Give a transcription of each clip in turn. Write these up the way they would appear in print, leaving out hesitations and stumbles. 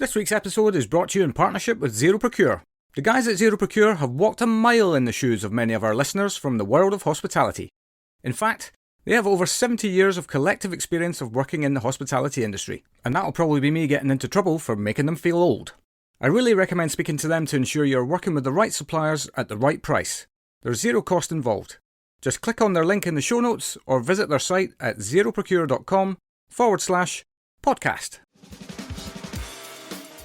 This week's episode is brought to you in partnership with Zero Procure. The guys at Zero Procure have walked a mile in the shoes of many of our listeners from the world of hospitality. In fact, they have over 70 years of collective experience of working in the hospitality industry, and that'll probably be me getting into trouble for making them feel old. I really recommend speaking to them to ensure you're working with the right suppliers at the right price. There's zero cost involved. Just click on their link in the show notes or visit their site at zeroprocure.com/podcast.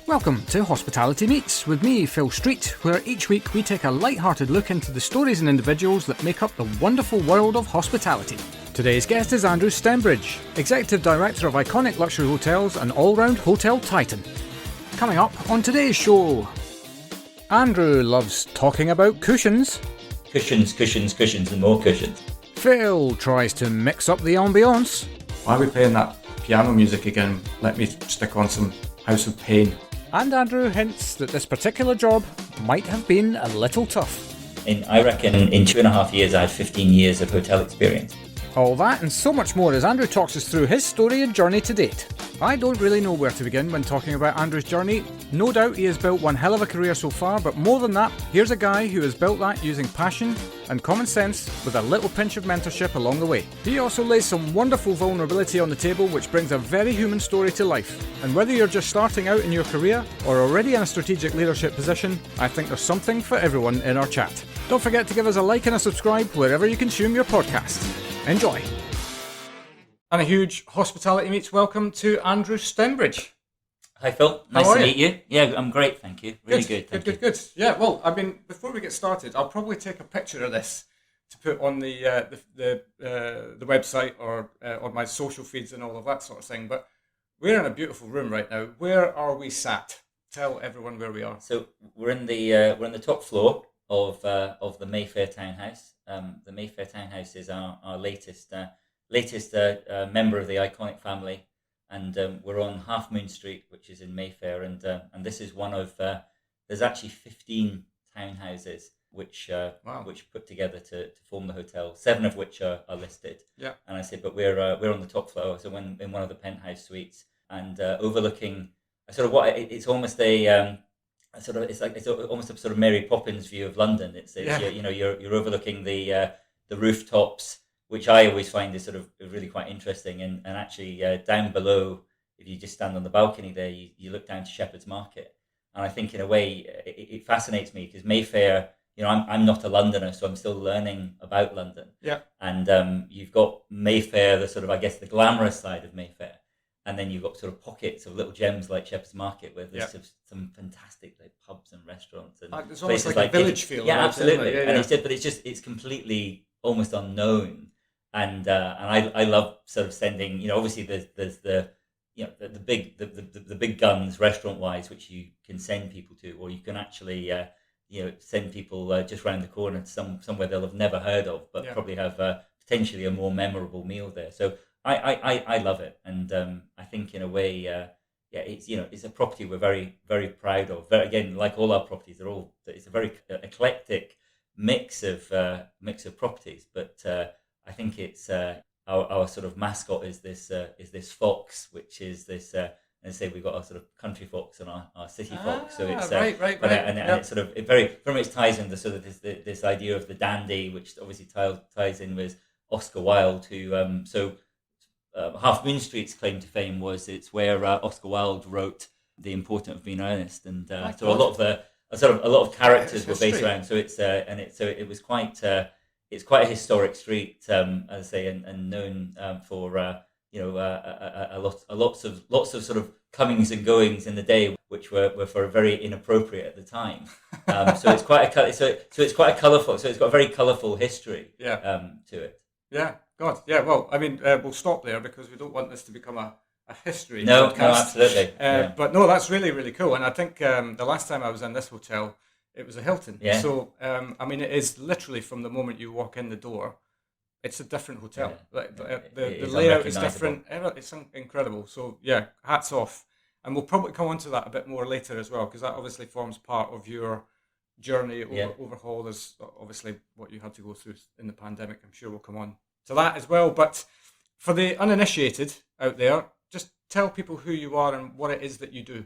Welcome to Hospitality Meets with me, Phil Street, where each week we take a light-hearted look into the stories and individuals that make up the wonderful world of hospitality. Today's guest is Andrew Stembridge, Executive Director of iconic luxury hotels and all-round hotel titan. Coming up on today's show, Andrew loves talking about cushions. Cushions, and more cushions. Phil tries to mix up the ambience. Why are we playing that piano music again? Let me stick on some House of Pain. And Andrew hints that this particular job might have been a little tough. I reckon in 2.5 years I had 15 years of hotel experience. All that and so much more as Andrew talks us through his story and journey to date. I don't really know where to begin when talking about Andrew's journey. No doubt he has built one hell of a career so far, but more than that, here's a guy who has built that using passion and common sense with a little pinch of mentorship along the way. He also lays some wonderful vulnerability on the table which brings a very human story to life. And whether you're just starting out in your career or already in a strategic leadership position, I think there's something for everyone in our chat. Don't forget to give us a like and a subscribe wherever you consume your podcast. Enjoy. And a huge Hospitality Meets welcome to Andrew Stembridge. Hi Phil, nice to meet you. Yeah, I'm great, thank you. Really good, thank you. Good. Yeah, well, I mean, before we get started, I'll probably take a picture of this to put on the website or on my social feeds and all of that sort of thing. But we're in a beautiful room right now. Where are we sat? Tell everyone where we are. So we're in the top floor of the Mayfair Townhouse. The Mayfair Townhouse is our latest member of the iconic family, and we're on Half Moon Street, which is in Mayfair, and this is one of there's actually 15 townhouses which put together to form the hotel, 7 of which are listed. Yeah. And I said, but we're on the top floor, so in one of the penthouse suites, and overlooking sort of what it's almost a it's almost a sort of Mary Poppins view of London. It's you're overlooking the rooftops, which I always find is sort of really quite interesting. And actually down below, if you just stand on the balcony there, you look down to Shepherd's Market. And I think in a way it fascinates me because Mayfair, I'm not a Londoner, so I'm still learning about London. Yeah. And you've got Mayfair, the sort of, I guess, the glamorous side of Mayfair. And then you've got sort of pockets of little gems like Shepherd's Market, where there's some fantastic pubs and restaurants and it's almost like a village feel. Yeah, absolutely. Yeah. And it's completely almost unknown. And I love sort of sending. Obviously there's the big guns restaurant wise, which you can send people to, or you can actually send people just round the corner to somewhere they'll have never heard of, but probably have potentially a more memorable meal there. So I love it, and I think in a way, it's a property we're very, very proud of. Again, like all our properties, it's a very eclectic mix of properties. But I think it's our sort of mascot is this fox, which is this. And say we've got our sort of country fox and our city fox. So it's right. And it's sort of from its ties in the sort of this idea of the dandy, which obviously ties in with Oscar Wilde, who Half Moon Street's claim to fame was it's where Oscar Wilde wrote The Importance of Being Earnest, and so a lot of characters were based around. So it was quite it's quite a historic street, as I say, and known for lots of sort of comings and goings in the day, which were for very inappropriate at the time. So it's quite a colourful. So it's got a very colourful history. To it. Yeah. God, yeah, well, I mean, we'll stop there because we don't want this to become a history podcast. No, absolutely. But no, that's really, really cool. And I think the last time I was in this hotel, it was a Hilton. Yeah. So, I mean, it is literally from the moment you walk in the door, it's a different hotel. Yeah. Like the layout is different. It's incredible. So, yeah, hats off. And we'll probably come on to that a bit more later as well, because that obviously forms part of your journey overhaul. There's obviously what you had to go through in the pandemic. I'm sure we'll come on to that as well. But for the uninitiated out there, just tell people who you are and what it is that you do.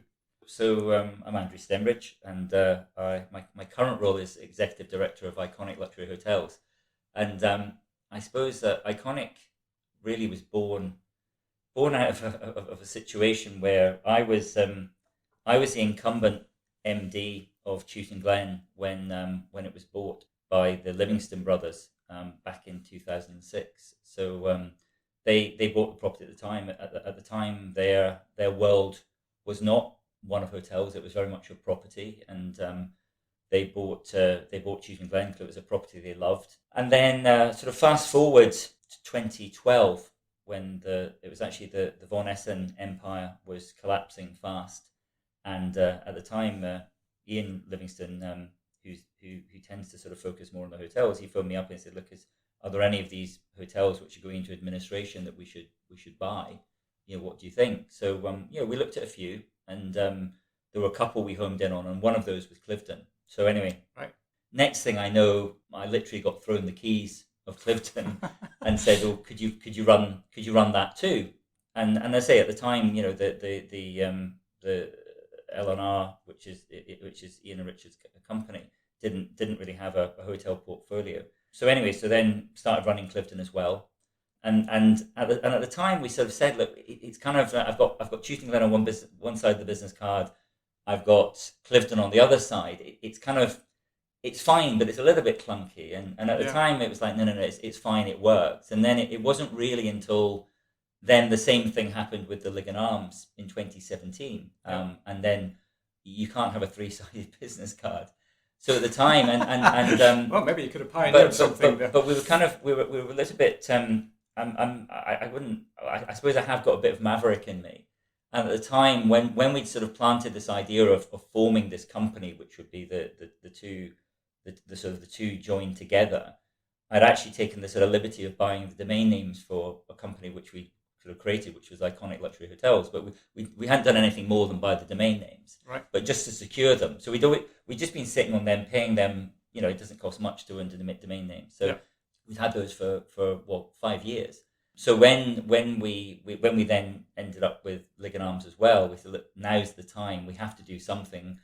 I'm Andrew Stembridge, and my current role is executive director of Iconic Luxury Hotels, and I suppose that Iconic really was born out of a situation where I was the incumbent MD of Chewton Glen when it was bought by the Livingston brothers back in 2006. So they bought the property at the time. At the time, their world was not one of hotels; it was very much a property, and they bought Chewton Glen because it was a property they loved. And then sort of fast forward to 2012, when it was actually the Von Essen empire was collapsing fast, and at the time Ian Livingston, who tends to sort of focus more on the hotels, he phoned me up and said, "Look, are there any of these hotels which are going into administration that we should buy? What do you think?" So we looked at a few, and there were a couple we homed in on, and one of those was Clifton. So anyway, right. Next thing I know, I literally got thrown the keys of Clifton and said, "Oh, could you run that too?" And I say at the time, the L&R, which is Ian and Richard's company, didn't really have a hotel portfolio. So anyway, then started running Clifton as well. And at the time we sort of said, look, it's kind of I've got Chewton Glen on one side of the business card, I've got Clifton on the other side. It's fine, but it's a little bit clunky. And at the time it was like, no, it's fine, it works. And then it wasn't really until then the same thing happened with the Ligon Arms in 2017. And then you can't have a three-sided business card. So at the time, and well, maybe you could have pioneered something there. But we were a little bit. I suppose I have got a bit of maverick in me. And at the time, when we'd sort of planted this idea of forming this company, which would be the two joined together, I'd actually taken the sort of liberty of buying the domain names for a company which we sort of created, which was Iconic Luxury Hotels. But we hadn't done anything more than buy the domain names, right? But just to secure them. So we'd just been sitting on them, paying them. It doesn't cost much to own the domain names. So we'd had those for 5 years. So when we then ended up with Ligon Arms as well, we said, look, now's the time. We have to do something.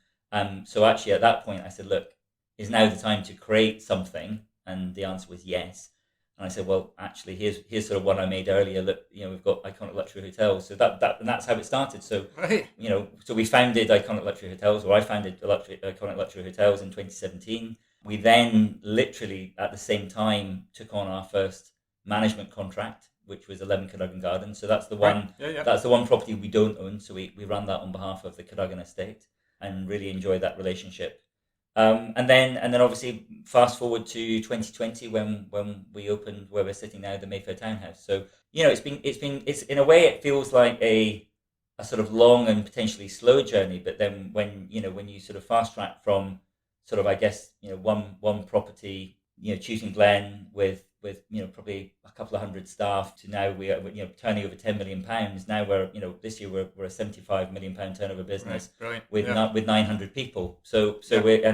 So actually, at that point, I said, look, is now the time to create something? And the answer was yes. And I said, well, actually, here's sort of one I made earlier. Look, we've got Iconic Luxury Hotels. So and that's how it started. So right. So we founded Iconic Luxury Hotels, or I founded Iconic Luxury Hotels in 2017. We then literally at the same time took on our first management contract, which was 11 Cadogan Gardens. So that's the one. Right. Yeah. That's the one property we don't own. So we ran that on behalf of the Cadogan estate and really enjoyed that relationship. And then obviously fast forward to 2020 when we opened where we're sitting now, the Mayfair Townhouse. So it's in a way it feels like a sort of long and potentially slow journey. But then when you sort of fast track from sort of, I guess, one property, Chewton Glen with probably a couple of hundred staff to now we are turning over £10 million. Now we're this year we're a £75 million turnover business, right. with 900 people. So we're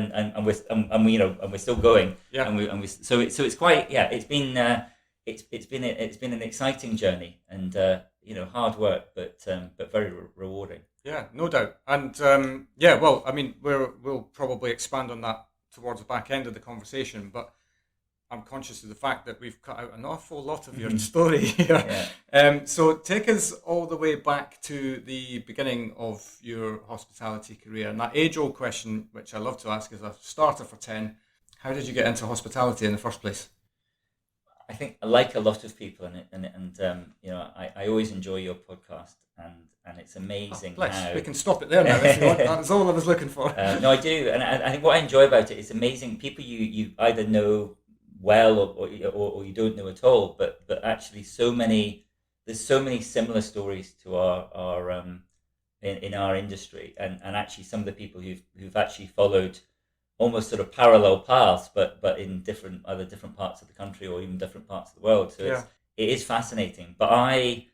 still going. Yeah. And we so it's quite it's been an exciting journey and hard work but very rewarding. Yeah, no doubt. And well, I mean, we'll probably expand on that towards the back end of the conversation, but I'm conscious of the fact that we've cut out an awful lot of your story here. Yeah. So take us all the way back to the beginning of your hospitality career. And that age-old question, which I love to ask as a starter for 10, how did you get into hospitality in the first place? I think, like a lot of people, I always enjoy your podcast, and it's amazing how... We can stop it there now if you want. That's all I was looking for. No, I do, and I think what I enjoy about it is amazing. People you either know well or you don't know at all, but actually there's so many similar stories to our in our industry, and actually some of the people who've actually followed almost sort of parallel paths, but in different parts of the country or even different parts of the world. So it is fascinating. But I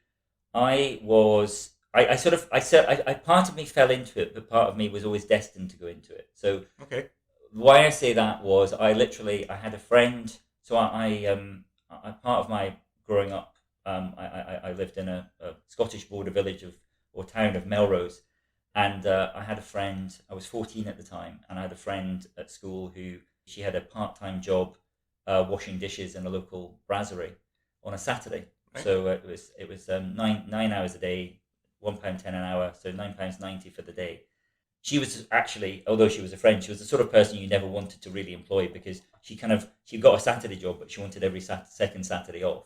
part of me fell into it, but part of me was always destined to go into it. So okay. Why I say that was I had a friend. So I part of my growing up, I lived in a Scottish border village or town of Melrose, And I had a friend, I was 14 at the time, and I had a friend at school who, she had a part-time job washing dishes in a local brasserie on a Saturday. Right. So it was 9 hours a day, £1.10 an hour, so £9.90 for the day. She was actually, although she was a friend, she was the sort of person you never wanted to really employ, because she got a Saturday job, but she wanted every second Saturday off.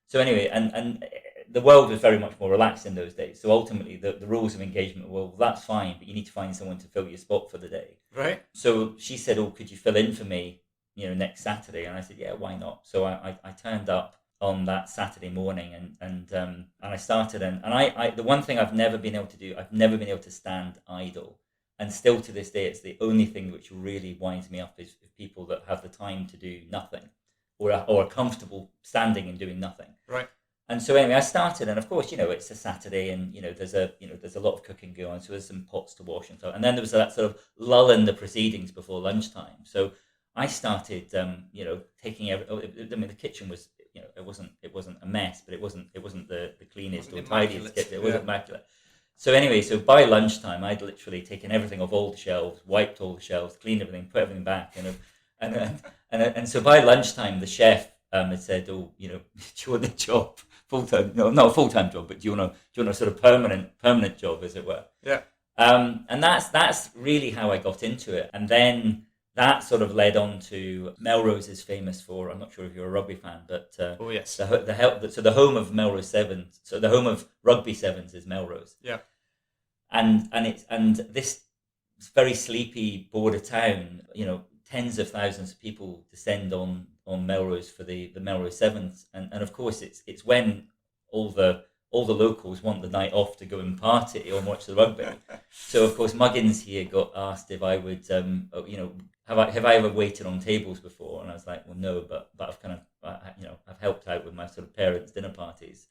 So anyway, and the world was very much more relaxed in those days. So ultimately, the rules of engagement were, well, that's fine, but you need to find someone to fill your spot for the day. Right. So she said, oh, could you fill in for me, next Saturday? And I said, yeah, why not? So I turned up on that Saturday morning, and I started, and I the one thing I've never been able to do, I've never been able to stand idle. And still to this day, it's the only thing which really winds me up is people that have the time to do nothing, or are comfortable standing and doing nothing. Right. And so anyway, I started, and of course, it's a Saturday, and there's a lot of cooking going on, so there's some pots to wash and so. And then there was that sort of lull in the proceedings before lunchtime. So I started, taking the kitchen was, it wasn't a mess, but it wasn't the cleanest or tidiest. It wasn't immaculate. So anyway, so by lunchtime, I'd literally taken everything off all the shelves, wiped all the shelves, cleaned everything, put everything back, and so by lunchtime, the chef had said, "Oh, do you want a job full time? No, not a full time job, but do you want a sort of permanent job, as it were?" Yeah. And that's really how I got into it, and then that sort of led on to Melrose is famous for. I'm not sure if you're a rugby fan, but oh yes, so the home of Melrose Sevens, so the home of rugby sevens is Melrose. Yeah. And this very sleepy border town, tens of thousands of people descend on Melrose for the Melrose Sevens, and of course it's when all the locals want the night off to go and party or watch the rugby. So of course Muggins here got asked if I would, have I ever waited on tables before, and I was like, well, no, but I've kind of I've helped out with my sort of parents' dinner parties.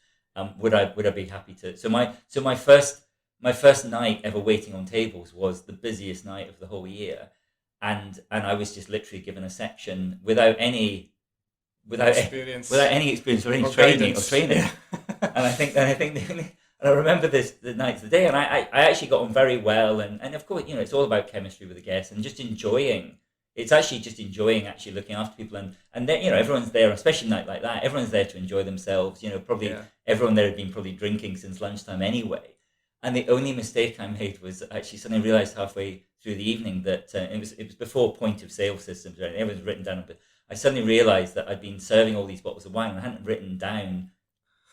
Would I be happy to? So my first night ever waiting on tables was the busiest night of the whole year, and I was just literally given a section without any experience or any training. Yeah. and I remember the night of the day, and I actually got on very well, and of course it's all about chemistry with the guests and just enjoying. It's actually just enjoying actually looking after people, and then everyone's there, especially a night like that. Everyone's there to enjoy themselves. Probably everyone there had been probably drinking since lunchtime anyway. And the only mistake I made was actually suddenly realised halfway through the evening that it was before point of sale systems or anything. Everything was written down, but I suddenly realised that I'd been serving all these bottles of wine and I hadn't written down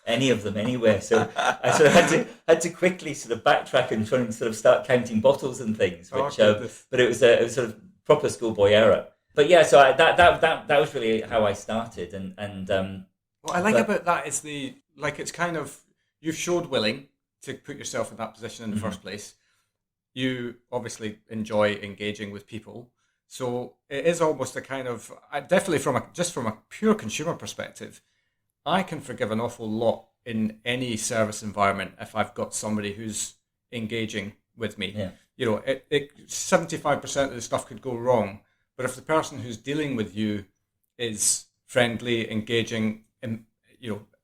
any of them anywhere. So I sort of had to quickly sort of backtrack and try and sort of start counting bottles and things. Which, but it was sort of proper schoolboy error. But yeah, so that was really how I started. And what I like about that is it's kind of, you've showed willing to put yourself in that position in the first place. You obviously enjoy engaging with people, so it is almost a kind of, definitely from a pure consumer perspective, I can forgive an awful lot in any service environment if I've got somebody who's engaging with me. Yeah. 75% of the stuff could go wrong, but if the person who's dealing with you is friendly, engaging, and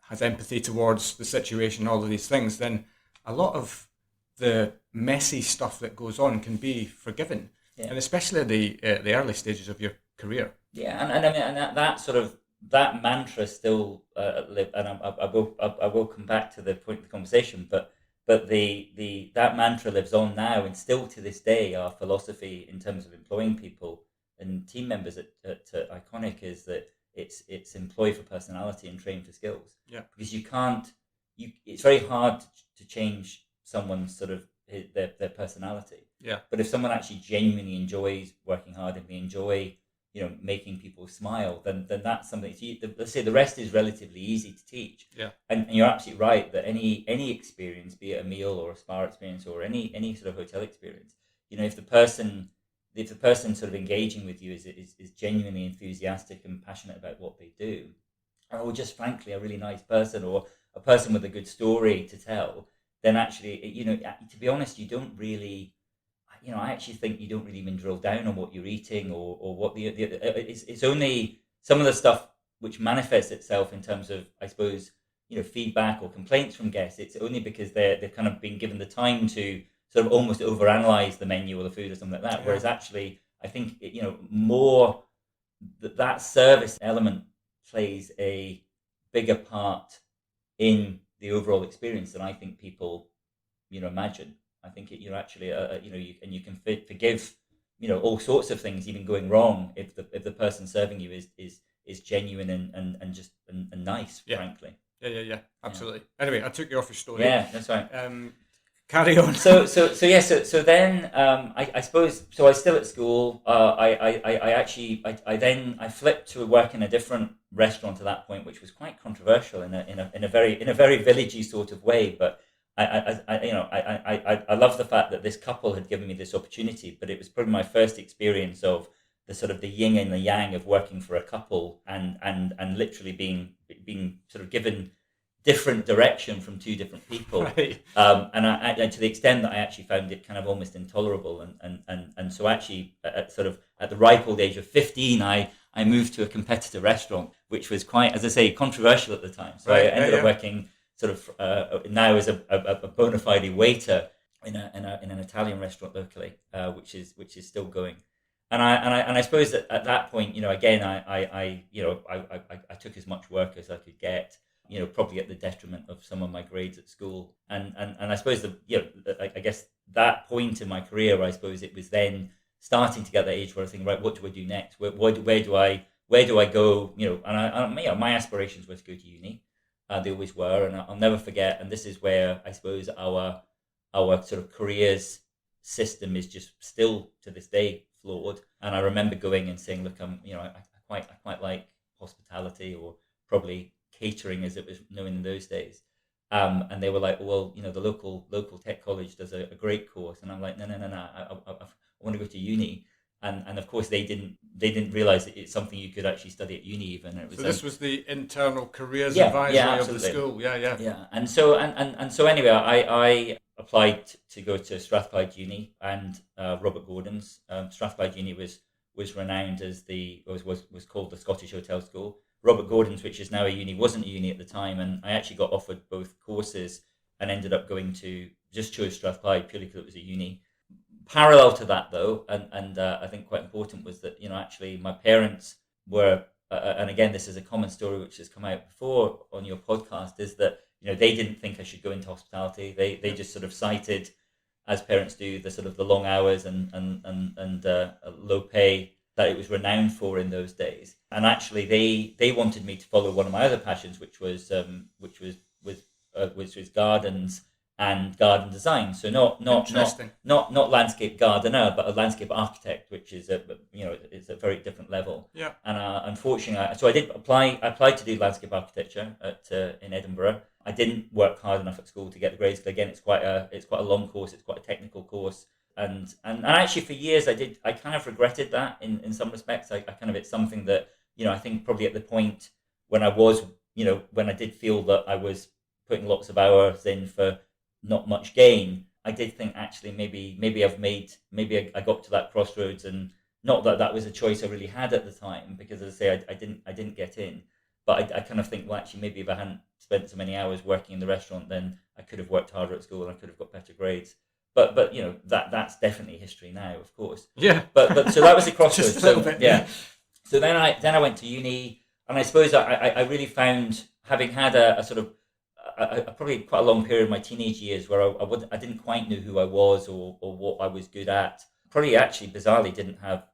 has empathy towards the situation, all of these things, then a lot of the messy stuff that goes on can be forgiven, and especially at the early stages of your career. Yeah, and I mean, and that sort of that mantra still live, and I will come back to the point of the conversation, but that mantra lives on now, and still to this day, our philosophy in terms of employing people and team members at Iconic is that it's employ for personality and train for skills. Yeah, because it's very hard to change someone's sort of their personality. Yeah. But if someone actually genuinely enjoys working hard and they enjoy, making people smile, then that's something. Let's say the rest is relatively easy to teach. Yeah. And you're absolutely right that any experience, be it a meal or a spa experience or any sort of hotel experience, if the person sort of engaging with you is genuinely enthusiastic and passionate about what they do, or just frankly a really nice person or a person with a good story to tell, then actually, to be honest, you don't really, I actually think you don't really even drill down on what you're eating or what it's only some of the stuff which manifests itself in terms of, I suppose, feedback or complaints from guests. It's only because they've kind of been given the time to sort of almost overanalyze the menu or the food or something like that. Yeah. Whereas actually, I think more that service element plays a bigger part in the overall experience than I think people imagine. I think actually you can forgive all sorts of things even going wrong if the person serving you is genuine and just nice, frankly. Yeah, absolutely. Anyway, I took you off your story. Yeah, that's right. Carry on. So then I suppose I was still at school. I flipped to work in a different restaurant at that point, which was quite controversial in a very villagey sort of way. But I love the fact that this couple had given me this opportunity, but it was probably my first experience of the sort of the yin and the yang of working for a couple and literally being sort of given different direction from two different people, right. And to the extent that I actually found it kind of almost intolerable, and so actually at the ripe old age of 15, I moved to a competitor restaurant, which was quite, as I say, controversial at the time. So right, I ended up working sort of now as a bona fide waiter in an Italian restaurant locally, which is still going. And I suppose that at that point, again, I took as much work as I could get. Probably at the detriment of some of my grades at school, and I suppose I guess that point in my career, I suppose it was then starting to get that age where I think, right, what do I do next? Where do I go? And my aspirations were to go to uni. They always were, and I'll never forget. And this is where I suppose our sort of careers system is just still to this day flawed. And I remember going and saying, look, I quite like hospitality, or probably catering as it was known in those days, and they were like, well, the local tech college does a great course, and I'm like, no, I want to go to uni, and of course they didn't realize that it's something you could actually study at uni even. It was, so this was the internal careers advisory of the school. Yeah. And so anyway, I applied to go to Strathclyde Uni and Robert Gordon's. Strathclyde Uni was renowned as was called the Scottish Hotel School. Robert Gordon's, which is now a uni, wasn't a uni at the time, and I actually got offered both courses and ended up just chose Strathclyde purely because it was a uni. Parallel to that, though, and I think quite important, was that actually my parents were, and again this is a common story which has come out before on your podcast, is that they didn't think I should go into hospitality. They just sort of cited, as parents do, the sort of the long hours and low pay that it was renowned for in those days. And actually, they wanted me to follow one of my other passions, which was gardens and garden design. So not landscape gardener, but a landscape architect, which is it's a very different level. Yeah. And unfortunately, so I did apply. I applied to do landscape architecture in Edinburgh. I didn't work hard enough at school to get the grades. Because again, it's quite a long course. It's quite a technical course. And actually for years I kind of regretted that in some respects. It's something that I think probably at the point when I was when I did feel that I was putting lots of hours in for not much gain, I did think actually maybe I got to that crossroads, and not that was a choice I really had at the time, because as I say I didn't get in, but I kind of think, well, actually maybe if I hadn't spent so many hours working in the restaurant, then I could have worked harder at school and I could have got better grades. But that's definitely history now, of course. Yeah. But so that was the crossroads. Just a little bit. Yeah. So then I went to uni, and I suppose I really found, having had a sort of probably quite a long period of my teenage years where I didn't quite know who I was or what I was good at. Probably actually bizarrely didn't have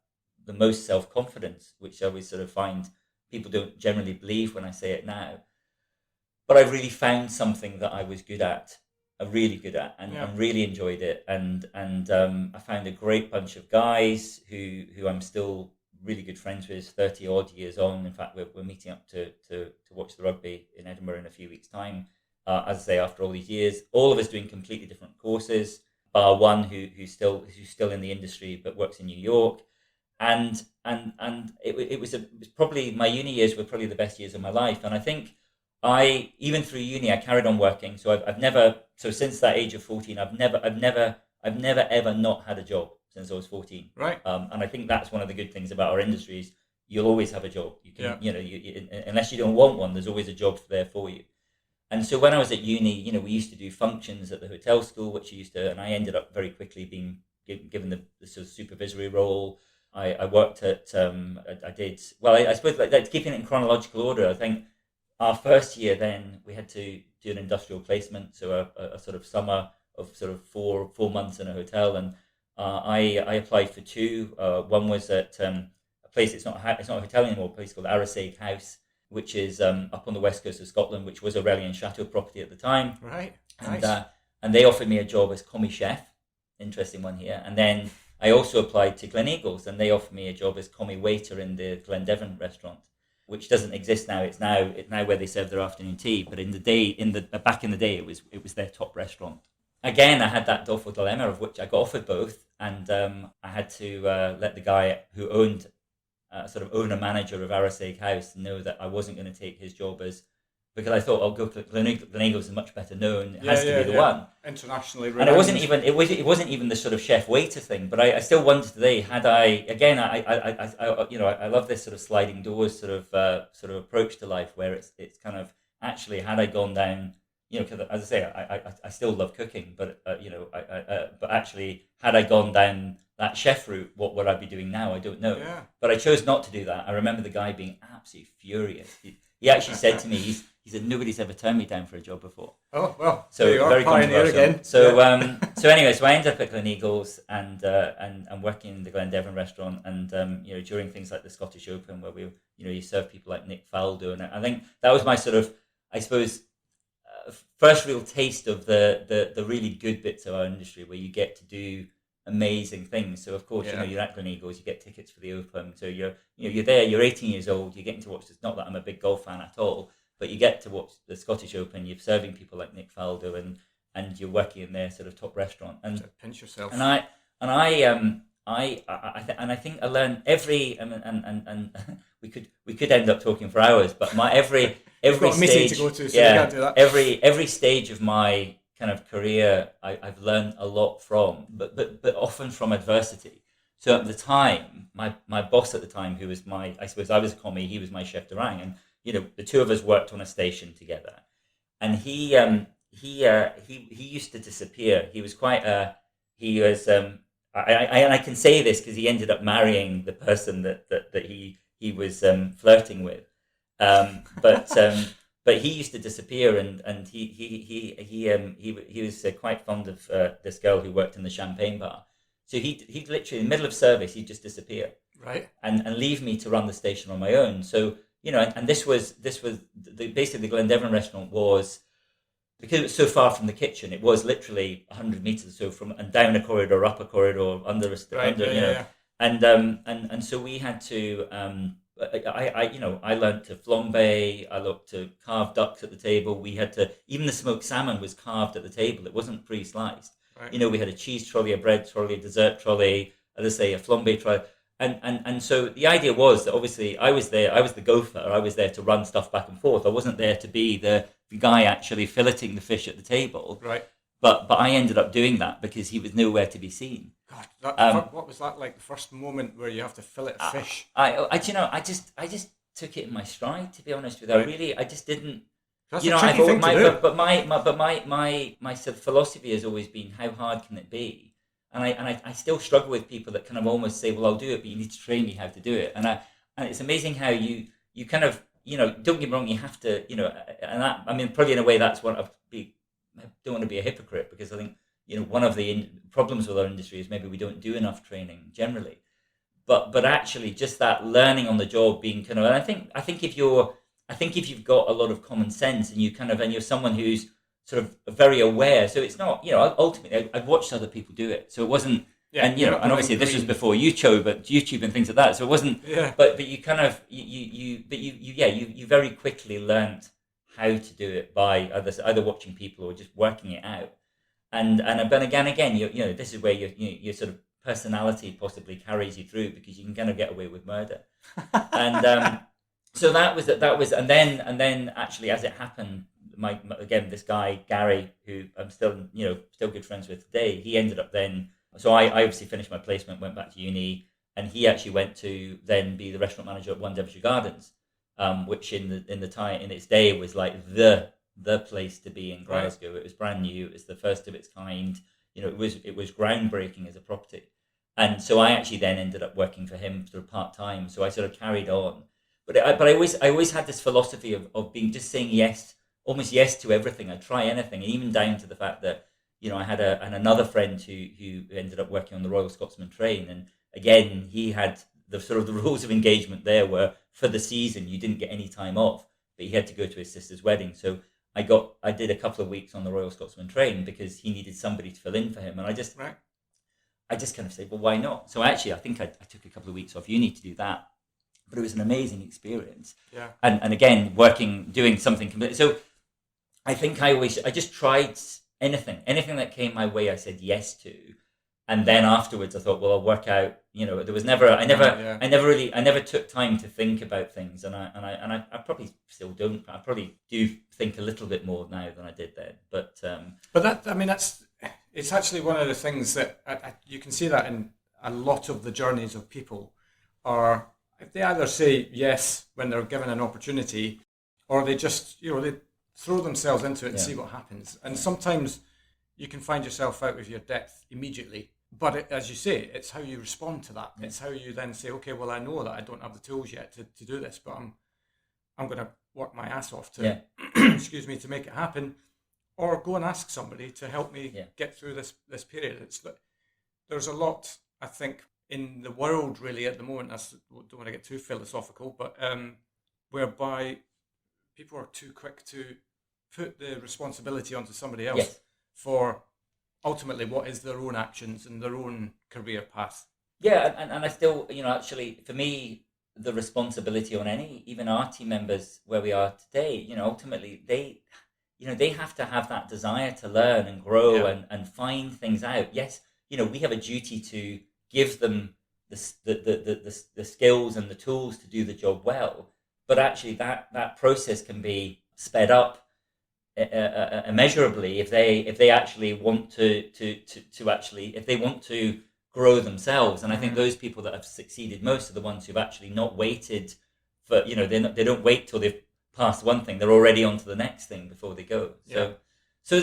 the most self-confidence, which I always sort of find people don't generally believe when I say it now. But I really found something that I was good at. Really good at, and really enjoyed it, and I found a great bunch of guys who I'm still really good friends with 30 odd years on. In fact, we're meeting up to watch the rugby in Edinburgh in a few weeks' time. As I say, after all these years, all of us doing completely different courses, bar one who's still in the industry but works in New York, and it was probably, my uni years were probably the best years of my life. And I think even through uni I carried on working. So I've never, so since that age of 14, I've never ever not had a job since I was 14. Right. And I think that's one of the good things about our industry is you'll always have a job. You can, unless you don't want one, there's always a job there for you. And so when I was at uni, we used to do functions at the hotel school, and I ended up very quickly being given the sort of supervisory role. I worked at, I suppose like keeping it in chronological order. I think our first year then we had to do an industrial placement, so a sort of summer of sort of 4 months in a hotel, and I applied for two. One was at a place, it's not a hotel anymore, a place called Arisaig House, which is up on the west coast of Scotland, which was Aurelian Chateau property at the time. Right, and, nice. And they offered me a job as commis chef, interesting one here, and then I also applied to Gleneagles, and they offered me a job as commis waiter in the Glen restaurant, which doesn't exist now. It's now where they serve their afternoon tea. But back in the day, it was their top restaurant. Again, I had that awful dilemma of which I got offered both, and I had to let the guy who owned sort of owner-manager of Arisaig House know that I wasn't going to take his job because I thought I'll go to Gleneagles is much better known. It has to be the one internationally. And it wasn't even the sort of chef waiter thing. But I still wonder today, had I again I love this sort of sliding doors sort of approach to life where it's kind of actually had I gone down. Because as I say, I still love cooking, but but actually, had I gone down that chef route, what would I be doing now? I don't know. Yeah. But I chose not to do that. I remember the guy being absolutely furious. He actually said to me, he said, nobody's ever turned me down for a job before. Oh well, so there you are, very pioneer controversial. Again. So yeah. So anyway, so I ended up at Gleneagles and working in the Glen restaurant, and during things like the Scottish Open where you serve people like Nick Faldo, and I think that was my sort of, I suppose, first real taste of the really good bits of our industry where you get to do amazing things. So of course, you're at Gleneagles, you get tickets for the Open, so you're there, you're 18 years old, you're getting to watch this. Not that I'm a big golf fan at all, but you get to watch the Scottish Open. You're serving people like Nick Faldo, and you're working in their sort of top restaurant. And so pinch yourself. And I think I learned every and we could end up talking for hours, but every got a meeting stage to go to, so you can't do that. every stage of my kind of career I've learned a lot from, but often from adversity. So at the time, my boss at the time, who was I was a commie, he was my chef de rang, and the two of us worked on a station together, and he used to disappear. He was I can say this because he ended up marrying the person that he was flirting with, but he used to disappear, and he was quite fond of this girl who worked in the champagne bar. So he'd literally in the middle of service he'd just disappear, right, and leave me to run the station on my own. So and this was basically the Glen restaurant was. Because it was so far from the kitchen, it was literally 100 meters or so from and down a corridor, up a corridor, under a and so we had to. I learned to flambe. I learned to carve ducks at the table. We had to even the smoked salmon was carved at the table. It wasn't pre-sliced. Right. We had a cheese trolley, a bread trolley, a dessert trolley, as I say, a flambe trolley. And so the idea was that obviously I was there. I was the gopher. I was there to run stuff back and forth. I wasn't there to be the guy actually filleting the fish at the table. Right. But I ended up doing that because he was nowhere to be seen. God, what was that like? The first moment where you have to fillet a fish. I just took it in my stride. To be honest with you, Right. I just didn't. That's a tricky thing to do. But my sort of philosophy has always been how hard can it be. And I still struggle with people that kind of almost say, well, I'll do it, but you need to train me how to do it. And it's amazing how you kind of, don't get me wrong, you have to, and that, I mean, probably in a way that's what I don't want to be a hypocrite, because I think, one of the problems with our industry is maybe we don't do enough training generally. But actually just that learning on the job being kind of, and I think if you've got a lot of common sense and you're someone who's sort of very aware. So it's not, ultimately, I've watched other people do it. So it wasn't, and obviously this was before YouTube and things like that. So it wasn't, but you kind of, you very quickly learnt how to do it by either watching people or just working it out. But again, this is where your sort of personality possibly carries you through, because you can kind of get away with murder. And so that was, and then actually as it happened, again, this guy Gary, who I'm still good friends with today, he ended up then. So I obviously finished my placement, went back to uni, and he actually went to then be the restaurant manager at One Devonshire Gardens, which in its day was like the the place to be in Glasgow. It was brand new. It was the first of its kind. It was groundbreaking as a property. And so I actually then ended up working for him sort of part time. So I sort of carried on. But I always had this philosophy of being just saying yes, almost yes to everything. I'd try anything, and even down to the fact that I had another friend who ended up working on the Royal Scotsman train, and again he had the sort of the rules of engagement there were for the season you didn't get any time off, but he had to go to his sister's wedding. So I did a couple of weeks on the Royal Scotsman train because he needed somebody to fill in for him, and I just kind of said, well, why not? So actually, I think I took a couple of weeks off uni to do that, but it was an amazing experience. Yeah. And again, doing something completely. So I think I just tried anything that came my way. I said yes to, and then afterwards I thought, well, I'll work out. There was never. I never took time to think about things, and I probably still don't. I probably do think a little bit more now than I did then. But it's actually one of the things that you can see that in a lot of the journeys of people are, if they either say yes when they're given an opportunity, or they just, they throw themselves into it and see what happens. And sometimes you can find yourself out of your depth immediately. But as you say, it's how you respond to that. Yeah. It's how you then say, okay, well, I know that I don't have the tools yet to do this, but I'm going to work my ass off to, excuse me, to make it happen. Or go and ask somebody to help me get through this period. There's a lot, I think, in the world really at the moment. I don't want to get too philosophical, but whereby people are too quick to put the responsibility onto somebody else for ultimately what is their own actions and their own career path. Yeah, and I still, actually, for me, the responsibility on even our team members where we are today, ultimately they have to have that desire to learn and grow and find things out. Yes, we have a duty to give them the skills and the tools to do the job well. But actually, that process can be sped up immeasurably if they actually want if they want to grow themselves. And I think those people that have succeeded most are the ones who've actually not waited for they don't wait till they've past one thing, they're already on to the next thing before they go. So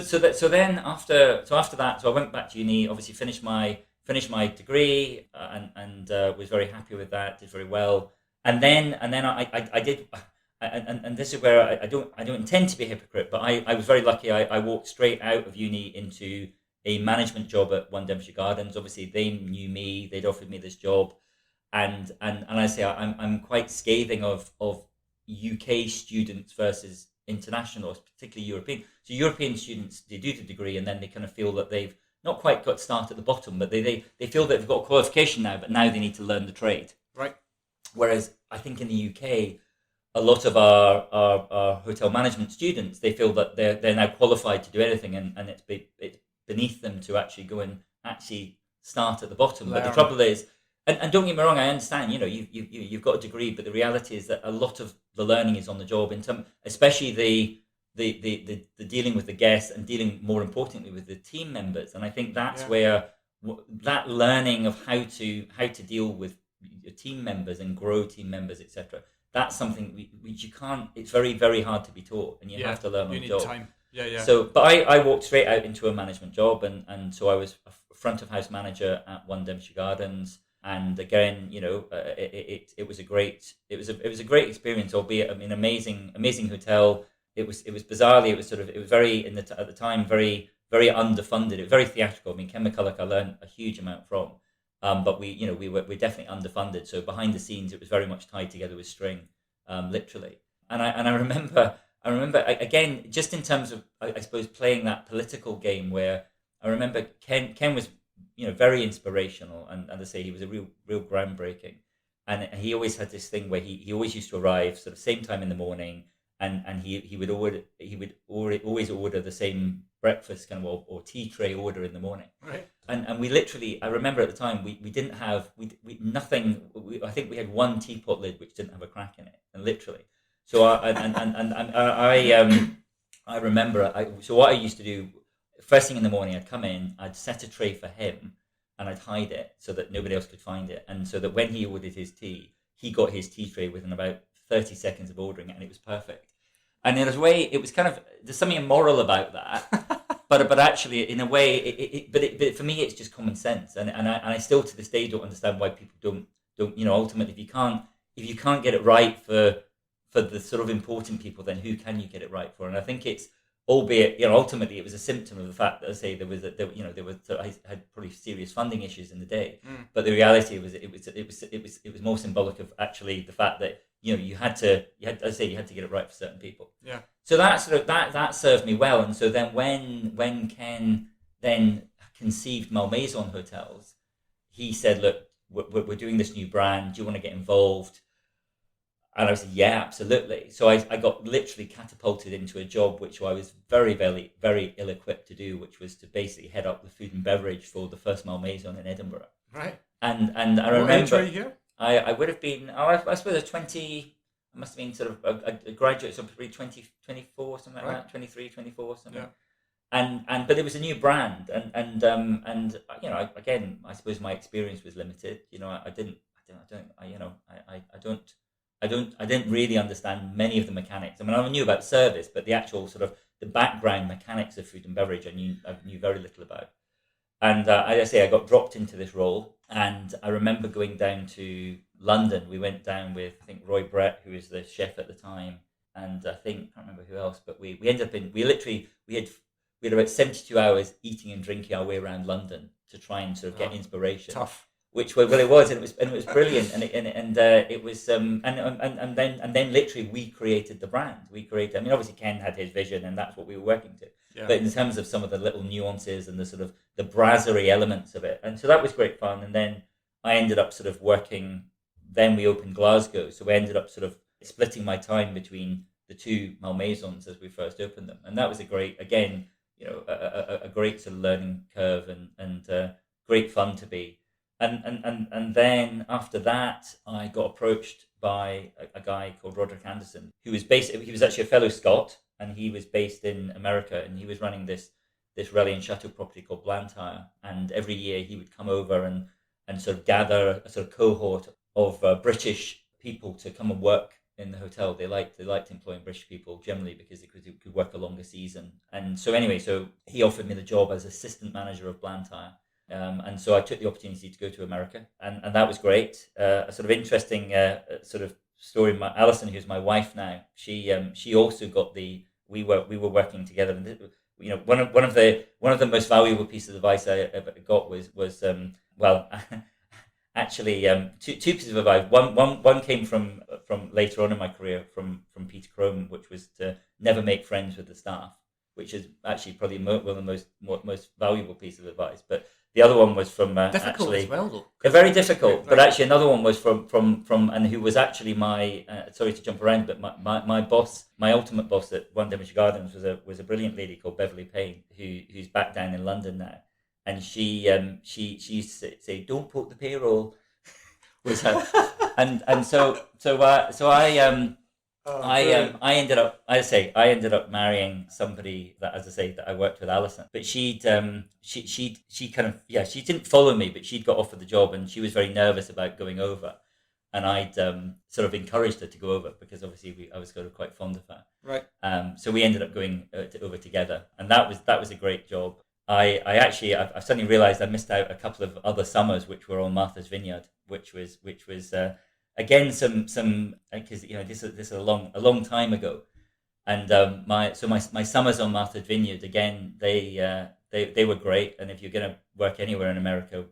then after that, I went back to uni, obviously finished my degree, and was very happy with that, did very well. And then I did, and this is where I don't intend to be a hypocrite, but I was very lucky. I walked straight out of uni into a management job at One Devonshire Gardens. Obviously they knew me, they'd offered me this job, and I say I'm quite scathing of UK students versus international, particularly European. So European students, they do the degree and then they kind of feel that they've not quite got to start at the bottom, but they feel that they've got a qualification now, but now they need to learn the trade. Right. Whereas I think in the UK, a lot of our hotel management students, they feel that they're now qualified to do anything, and it's beneath them to actually go and actually start at the bottom. But the trouble is, and don't get me wrong, I understand, you've got a degree, but the reality is that a lot of the learning is on the job, especially the dealing with the guests and dealing, more importantly, with the team members. And I think that's where that learning of how to deal with your team members and grow team members, etc. That's something which you can't. It's very, very hard to be taught, and you have to learn on the job. Time. Yeah. So, but I walked straight out into a management job, and so I was a front of house manager at One Devonshire Gardens. And again, it was a great great experience, albeit amazing hotel. It was bizarrely, it was very at the time very, very underfunded. It was very theatrical. Ken McCulloch I learned a huge amount from, but we're definitely underfunded. So behind the scenes, it was very much tied together with string, literally. And I remember again, just in terms of I suppose playing that political game, where I remember Ken was very inspirational, and as I say, he was a real groundbreaking, and he always had this thing where he always used to arrive sort of same time in the morning, and he would always order the same breakfast kind of or tea tray order in the morning, right? And we literally, I remember at the time we didn't have nothing. I think we had one teapot lid which didn't have a crack in it, and literally. So I remember. So what I used to do. First thing in the morning, I'd come in, I'd set a tray for him, and I'd hide it so that nobody else could find it. And so that when he ordered his tea, he got his tea tray within about 30 seconds of ordering it, and it was perfect. And in a way, it was kind of, there's something immoral about that. but actually, in a way, but for me, it's just common sense. And I still to this day don't understand why people don't, ultimately, if you can't get it right for the sort of important people, then who can you get it right for? And I think it's, albeit, ultimately it was a symptom of the fact that, I say, I had pretty serious funding issues in the day. But the reality was it was more symbolic of actually the fact that you had to get it right for certain people. Yeah. So that served me well. And so then when Ken then conceived Malmaison Hotels, he said, look, we're doing this new brand. Do you want to get involved? And I said, yeah, absolutely. So I got literally catapulted into a job which I was very, very, very ill-equipped to do, which was to basically head up the food and beverage for the first Malmaison in Edinburgh. Right. And I remember... What age were you here? I would have been, I suppose, 20... I must have been sort of a graduate, so probably 20, 24, something like that, 23, 24, something. Yeah. But it was a new brand, and again, I suppose my experience was limited. I didn't really understand many of the mechanics. I mean, I knew about service, but the actual sort of the background mechanics of food and beverage, I knew very little about. And as I say, I got dropped into this role, and I remember going down to London. We went down with, I think, Roy Brett, who was the chef at the time, and I can't remember who else, but we ended up we had about 72 hours eating and drinking our way around London to try and sort of get inspiration. Tough. Which it was, and it was brilliant, and it was, and then literally we created the brand. I mean, obviously Ken had his vision, and that's what we were working to. Yeah. But in terms of some of the little nuances and the sort of the brasserie elements of it, and so that was great fun. And then I ended up sort of working. Then we opened Glasgow, so we ended up sort of splitting my time between the two Malmaisons as we first opened them, and that was a great, again, a great sort of learning curve and great fun to be. And then after that, I got approached by a guy called Roderick Anderson, who was he was actually a fellow Scot, and he was based in America, and he was running this Relais and Chateau property called Blantyre, and every year he would come over and sort of gather a sort of cohort of British people to come and work in the hotel. They liked employing British people generally because they could work a longer season. And so anyway, so he offered me the job as assistant manager of Blantyre. And so I took the opportunity to go to America, and that was great. A sort of interesting sort of story. Alison, who's my wife now, she also got we were working together, and one of the most valuable pieces of advice I ever got was actually two pieces of advice. One came from later on in my career from Peter Crome, which was to never make friends with the staff, which is actually probably one of the most valuable pieces of advice. But the other one was from difficult actually, as well, though. Very difficult. But actually, another one was from and who was actually my sorry to jump around, but my boss, my ultimate boss at One Devonshire Gardens was a brilliant lady called Beverly Payne, who's back down in London now, and she used to say, "Don't poke the payroll," was her, and so I ended up marrying somebody that, as I say, that I worked with, Alison. But she didn't follow me, but she'd got offered the job, and she was very nervous about going over, and I'd sort of encouraged her to go over because obviously I was sort of quite fond of her. Right. So we ended up going over together, and that was a great job. I suddenly realised I missed out a couple of other summers which were on Martha's Vineyard, which was again some because this is a long time ago, and my summers on Martha's Vineyard, again, they were great, and if you're going to work anywhere in America,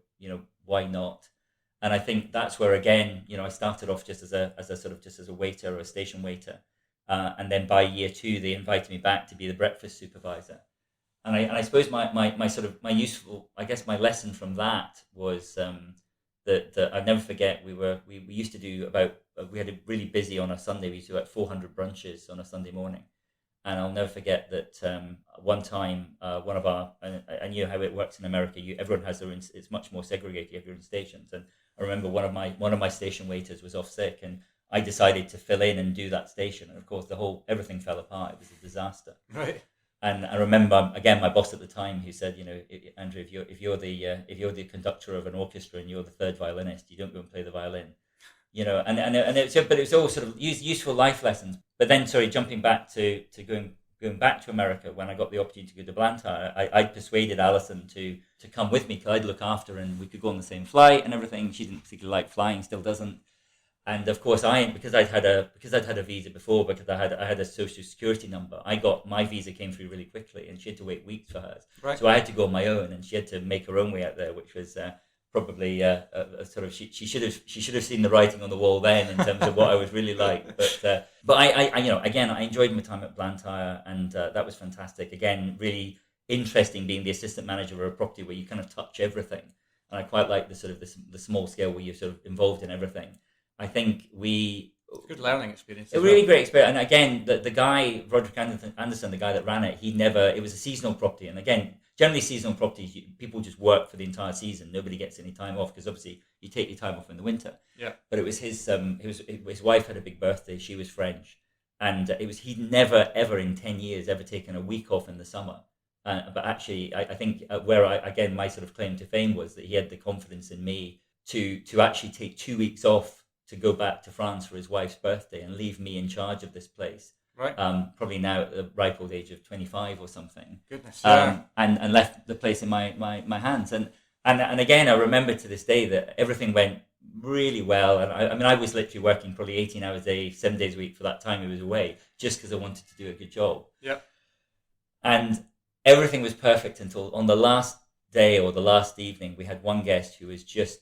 why not? And I think that's where, again, I started off just as a waiter or a station waiter, and then by year 2 they invited me back to be the breakfast supervisor. And I suppose my useful, I guess, my lesson from that was that I'll never forget. We used to do we had a really busy on a Sunday. We used to do about 400 brunches on a Sunday morning, and I'll never forget that one time one of our, I knew how it works in America. Everyone has their own. It's much more segregated. You have your own stations, and I remember one of my station waiters was off sick, and I decided to fill in and do that station, and of course everything fell apart. It was a disaster. Right. And I remember, again, my boss at the time, who said, Andrew, if you're the conductor of an orchestra and you're the third violinist, you don't go and play the violin. and it was all sort of useful life lessons. But then, sorry, jumping back to going back to America, when I got the opportunity to go to Blantyre, I persuaded Alison to come with me because I'd look after her and we could go on the same flight and everything. She didn't particularly like flying, still doesn't. And of course, because I'd had a visa before, because I had a social security number, my visa came through really quickly, and she had to wait weeks for hers. Right. So I had to go on my own, and she had to make her own way out there, which was probably a sort of she should have seen the writing on the wall then in terms of what I was really like. But I again, I enjoyed my time at Blantyre, and that was fantastic. Again, really interesting being the assistant manager of a property where you kind of touch everything, and I quite like the sort of the small scale where you're sort of involved in everything. I think it's a good learning experience. A really great experience. And again, the guy, Roderick Anderson, the guy that ran it, it was a seasonal property. And again, generally seasonal properties, people just work for the entire season. Nobody gets any time off because obviously you take your time off in the winter. Yeah. But it was his wife had a big birthday. She was French. And he'd never, ever in 10 years ever taken a week off in the summer. But actually, I think again, my sort of claim to fame was that he had the confidence in me to actually take 2 weeks off to go back to France for his wife's birthday and leave me in charge of this place. Right. Probably now at the ripe old age of 25 or something. Goodness. And left the place in my hands. And again, I remember to this day that everything went really well. And I was literally working probably 18 hours a day, 7 days a week for that time he was away, just because I wanted to do a good job. Yeah. And everything was perfect until on the last day or the last evening, we had one guest who was just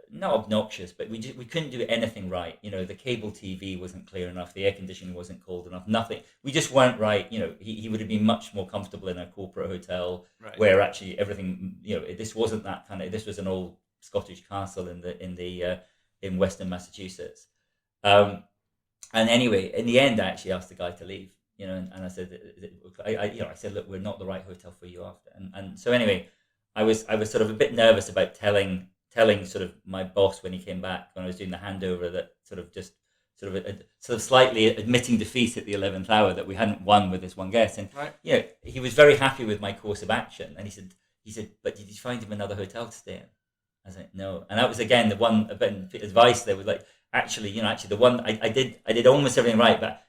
not obnoxious, but we couldn't do anything right. The cable TV wasn't clear enough, the air conditioning wasn't cold enough, nothing. We just weren't right. He would have been much more comfortable in a corporate hotel, right, where actually everything. This wasn't that kind of. This was an old Scottish castle in Western Massachusetts. And anyway, in the end, I actually asked the guy to leave. And I said, I said, look, we're not the right hotel for you after. And so anyway, I was sort of a bit nervous about telling sort of my boss when he came back, when I was doing the handover, that sort of slightly admitting defeat at the 11th hour that we hadn't won with this one guest. And right. He was very happy with my course of action, and he said, but did you find him another hotel to stay in? I was like, no. And that was again the one a bit of advice there was like, actually the one I did almost everything right, but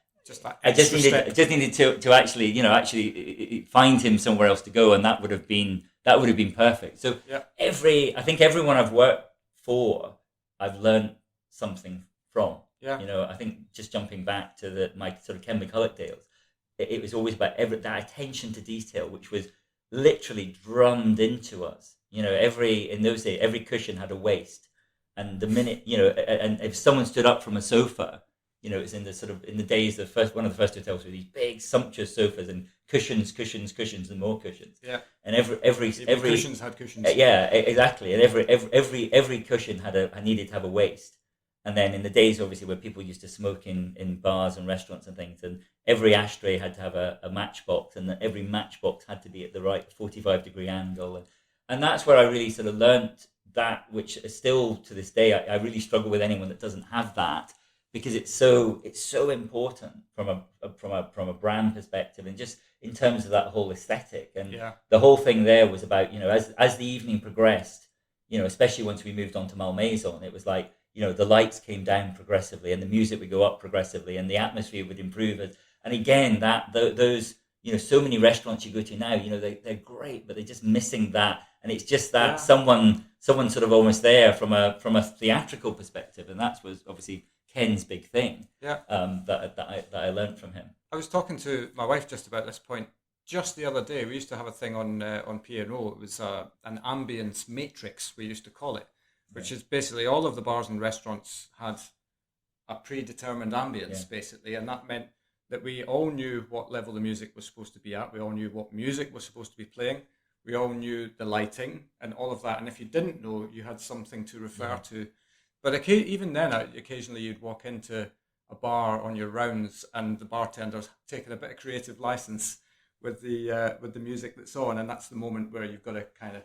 I just needed to actually find him somewhere else to go, and that would have been perfect. So yeah. I think everyone I've worked for, I've learned something from. Yeah. I think just jumping back to my sort of Ken McCulloch days, it was always about that attention to detail, which was literally drummed into us. In those days, every cushion had a waist, and the minute and if someone stood up from a sofa, it was in the days of one of the first hotels with these big sumptuous sofas and cushions and more cushions. Yeah. And every cushions had cushions. Yeah, exactly. And every cushion needed to have a waist. And then in the days obviously where people used to smoke in bars and restaurants and things, and every ashtray had to have a matchbox, and every matchbox had to be at the right 45-degree angle. And that's where I really sort of learnt that, which is still to this day I really struggle with anyone that doesn't have that. Because it's so important from a brand perspective, and just in terms of that whole aesthetic. And the whole thing there was about, as the evening progressed, especially once we moved on to Malmaison, it was like, the lights came down progressively and the music would go up progressively and the atmosphere would improve. And again, those so many restaurants you go to now, they're great, but they're just missing that. And it's just that someone sort of almost there from a theatrical perspective, and that was obviously Ken's big thing. That I learned from him. I was talking to my wife just about this point just the other day. We used to have a thing on P&O. It was an ambience matrix, we used to call it, which is basically all of the bars and restaurants had a predetermined ambience, basically, and that meant that we all knew what level the music was supposed to be at. We all knew what music was supposed to be playing. We all knew the lighting and all of that. And if you didn't know, you had something to refer to. But even then, occasionally you'd walk into a bar on your rounds and the bartender's taking a bit of creative license with the music that's on, and that's the moment where you've got to kind of,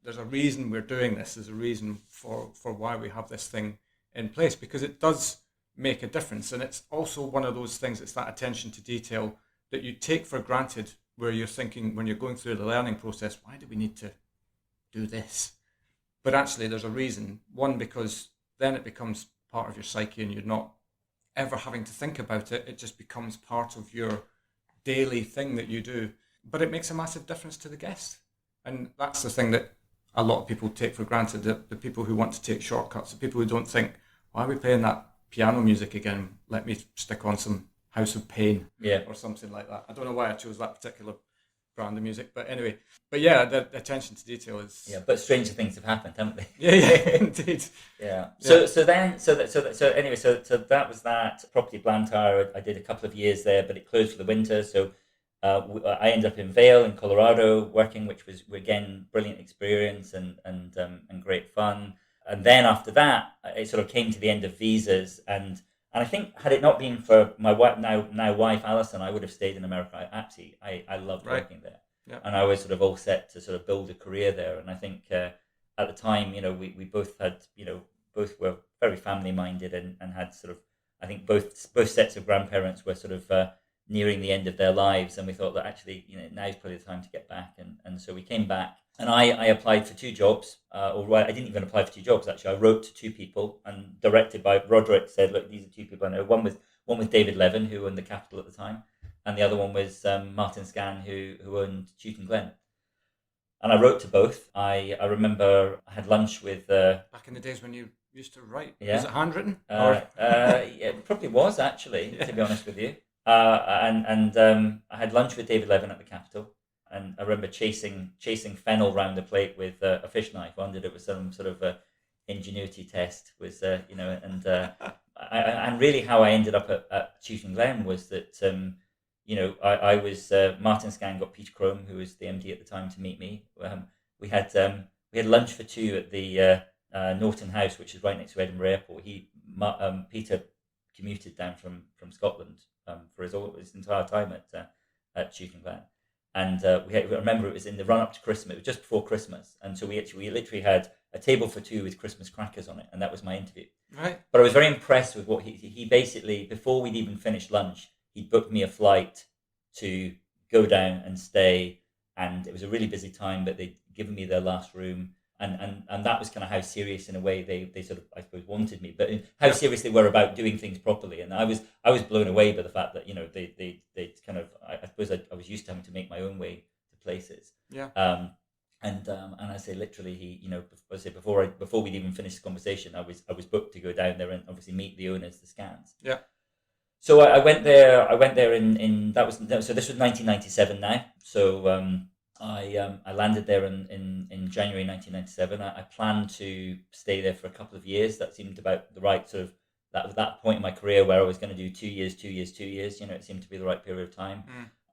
there's a reason we're doing this. There's a reason for why we have this thing in place, because it does make a difference. And it's also one of those things, it's that attention to detail that you take for granted, where you're thinking when you're going through the learning process, why do we need to do this? But actually there's a reason. One, because then it becomes part of your psyche, and you're not ever having to think about it. It just becomes part of your daily thing that you do. But it makes a massive difference to the guest. And that's the thing that a lot of people take for granted, the people who want to take shortcuts, the people who don't think, why are we playing that piano music again? Let me stick on some House of Pain or something like that. I don't know why I chose that particular brand of music, but anyway. But yeah, the attention to detail is... Yeah, but stranger things have happened, haven't they? Yeah, indeed. Yeah. So that was that. Property Blantyre, I did a couple of years there, but it closed for the winter, so I ended up in Vail in Colorado working, which was again brilliant experience and great fun. And then after that, it sort of came to the end of visas, and I think had it not been for my wife, now wife Alison, I would have stayed in America. I loved working there, and I was sort of all set to sort of build a career there. And I think at the time, we both had, both were very family minded and had sort of, I think both sets of grandparents were sort of nearing the end of their lives, and we thought that actually, now's probably the time to get back, and so we came back, and I applied for 2 jobs, I didn't even apply for 2 jobs actually. I wrote to 2 people, and directed by Roderick said, look, these are 2 people I know. One was David Levin, who owned the Capital at the time, and the other one was Martin Scan, who owned Chewton Glen. And I wrote to both. I remember I had lunch with back in the days when you used to write. Yeah. Was it handwritten? Yeah, it probably was actually, to be honest with you. And I had lunch with David Levin at the Capitol, and I remember chasing fennel round the plate with a fish knife. I wondered it was some sort of ingenuity test, and really how I ended up at Chewton Glen was that I was Martin Scan got Peter Crome, who was the MD at the time, to meet me. We had lunch for 2 at the Norton House, which is right next to Edinburgh Airport. Peter commuted down from Scotland for his entire time at Chewton Glen, and I remember it was in the run up to Christmas. It was just before Christmas, and so we literally had a table for 2 with Christmas crackers on it, and that was my interview. Right. But I was very impressed with what he basically, before we'd even finished lunch, he booked me a flight to go down and stay, and it was a really busy time, but they'd given me their last room. And that was kind of how serious, in a way, they sort of, I suppose, wanted me, but how serious they were about doing things properly. And I was blown away by the fact that they kind of, I suppose I was used to having to make my own way to places. Yeah. And I say literally, before we'd even finished the conversation, I was booked to go down there and obviously meet the owners, the Scans. Yeah. So I went there. In this was 1997 now. So. I landed there in January 1997. I planned to stay there for a couple of years. That seemed about the right sort of, that point in my career where I was going to do 2 years. It seemed to be the right period of time.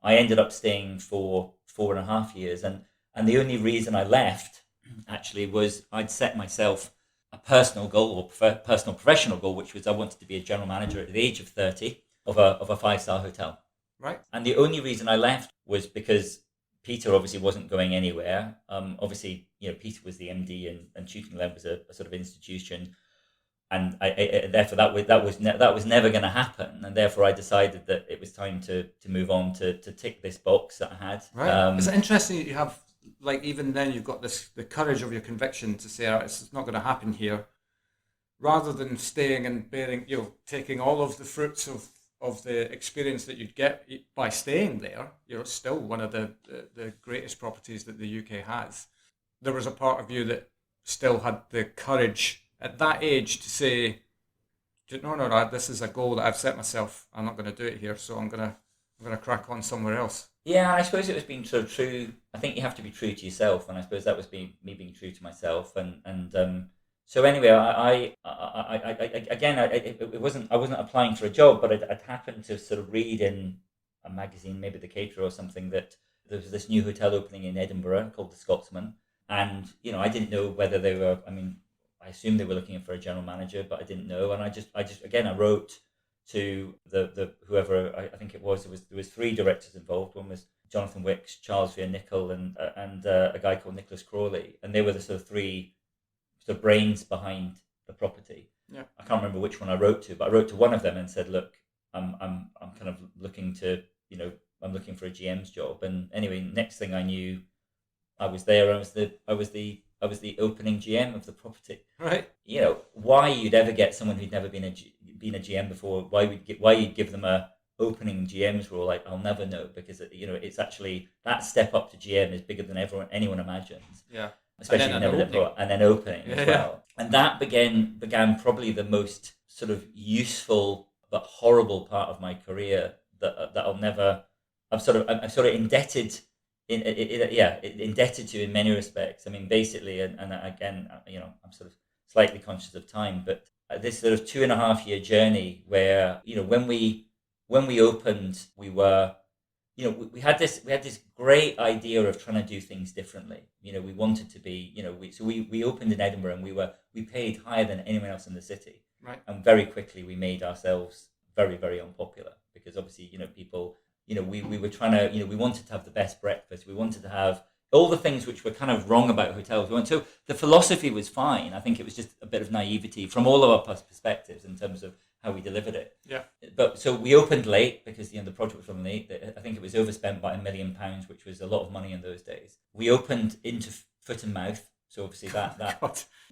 I ended up staying for 4.5 years, and the only reason I left actually was I'd set myself a personal goal, or personal professional goal, which was I wanted to be a general manager at the age of 30 of a 5-star hotel. Right. And the only reason I left was because Peter obviously wasn't going anywhere. Obviously, Peter was the MD, and Chewton Glen was a sort of institution, and therefore that was never going to happen. And therefore, I decided that it was time to move on, to tick this box that I had. Right. It's interesting that you have, like, even then you've got the courage of your conviction to say, it's not going to happen here, rather than staying and bearing, taking all of the fruits of the experience that you'd get by staying there. Still one of the greatest properties that the UK has. There was a part of you that still had the courage at that age to say, no, this is a goal that I've set myself. I'm not going to do it here, so I'm going to crack on somewhere else. Yeah, I suppose it was being sort of true. I think you have to be true to yourself, and I suppose that was me being true to myself. So anyway, I wasn't applying for a job, but I'd happened to sort of read in a magazine, maybe The Caterer or something, that there was this new hotel opening in Edinburgh called the Scotsman, and I didn't know whether they were. I mean, I assumed they were looking for a general manager, but I didn't know, and I wrote to the whoever I think it was. There was 3 directors involved. One was Jonathan Wicks, Charles Vere-Nickel, and a guy called Nicholas Crawley, and they were the sort of 3 the brains behind the property. Yeah. I can't remember which one I wrote to, but I wrote to one of them and said, look, I'm kind of looking to, I'm looking for a GM's job. And anyway, next thing I knew, I was there. I was the opening GM of the property. Right. why you'd ever get someone who'd never been a GM before. Why you'd give them a opening GM's role, I'll never know, because it's actually that step up to GM is bigger than anyone imagines. Yeah, especially and then opening as well. And that began probably the most sort of useful but horrible part of my career that I'll never. I'm sort of indebted. Indebted to in many respects. I mean, basically, and again, I'm sort of slightly conscious of time, but this sort of 2.5 year journey where, when we opened, we were, we had this great idea of trying to do things differently. We wanted to be, we opened in Edinburgh and we paid higher than anyone else in the city. Right. And very quickly we made ourselves very, very unpopular because obviously, people, we were trying to, we wanted to have the best breakfast. We wanted to have all the things which were kind of wrong about hotels. So the philosophy was fine. I think it was just a bit of naivety from all of our perspectives in terms of how we delivered it. Yeah. But so we opened late because the project was running late. I think it was overspent by £1 million, which was a lot of money in those days. We opened into foot and mouth. So obviously that.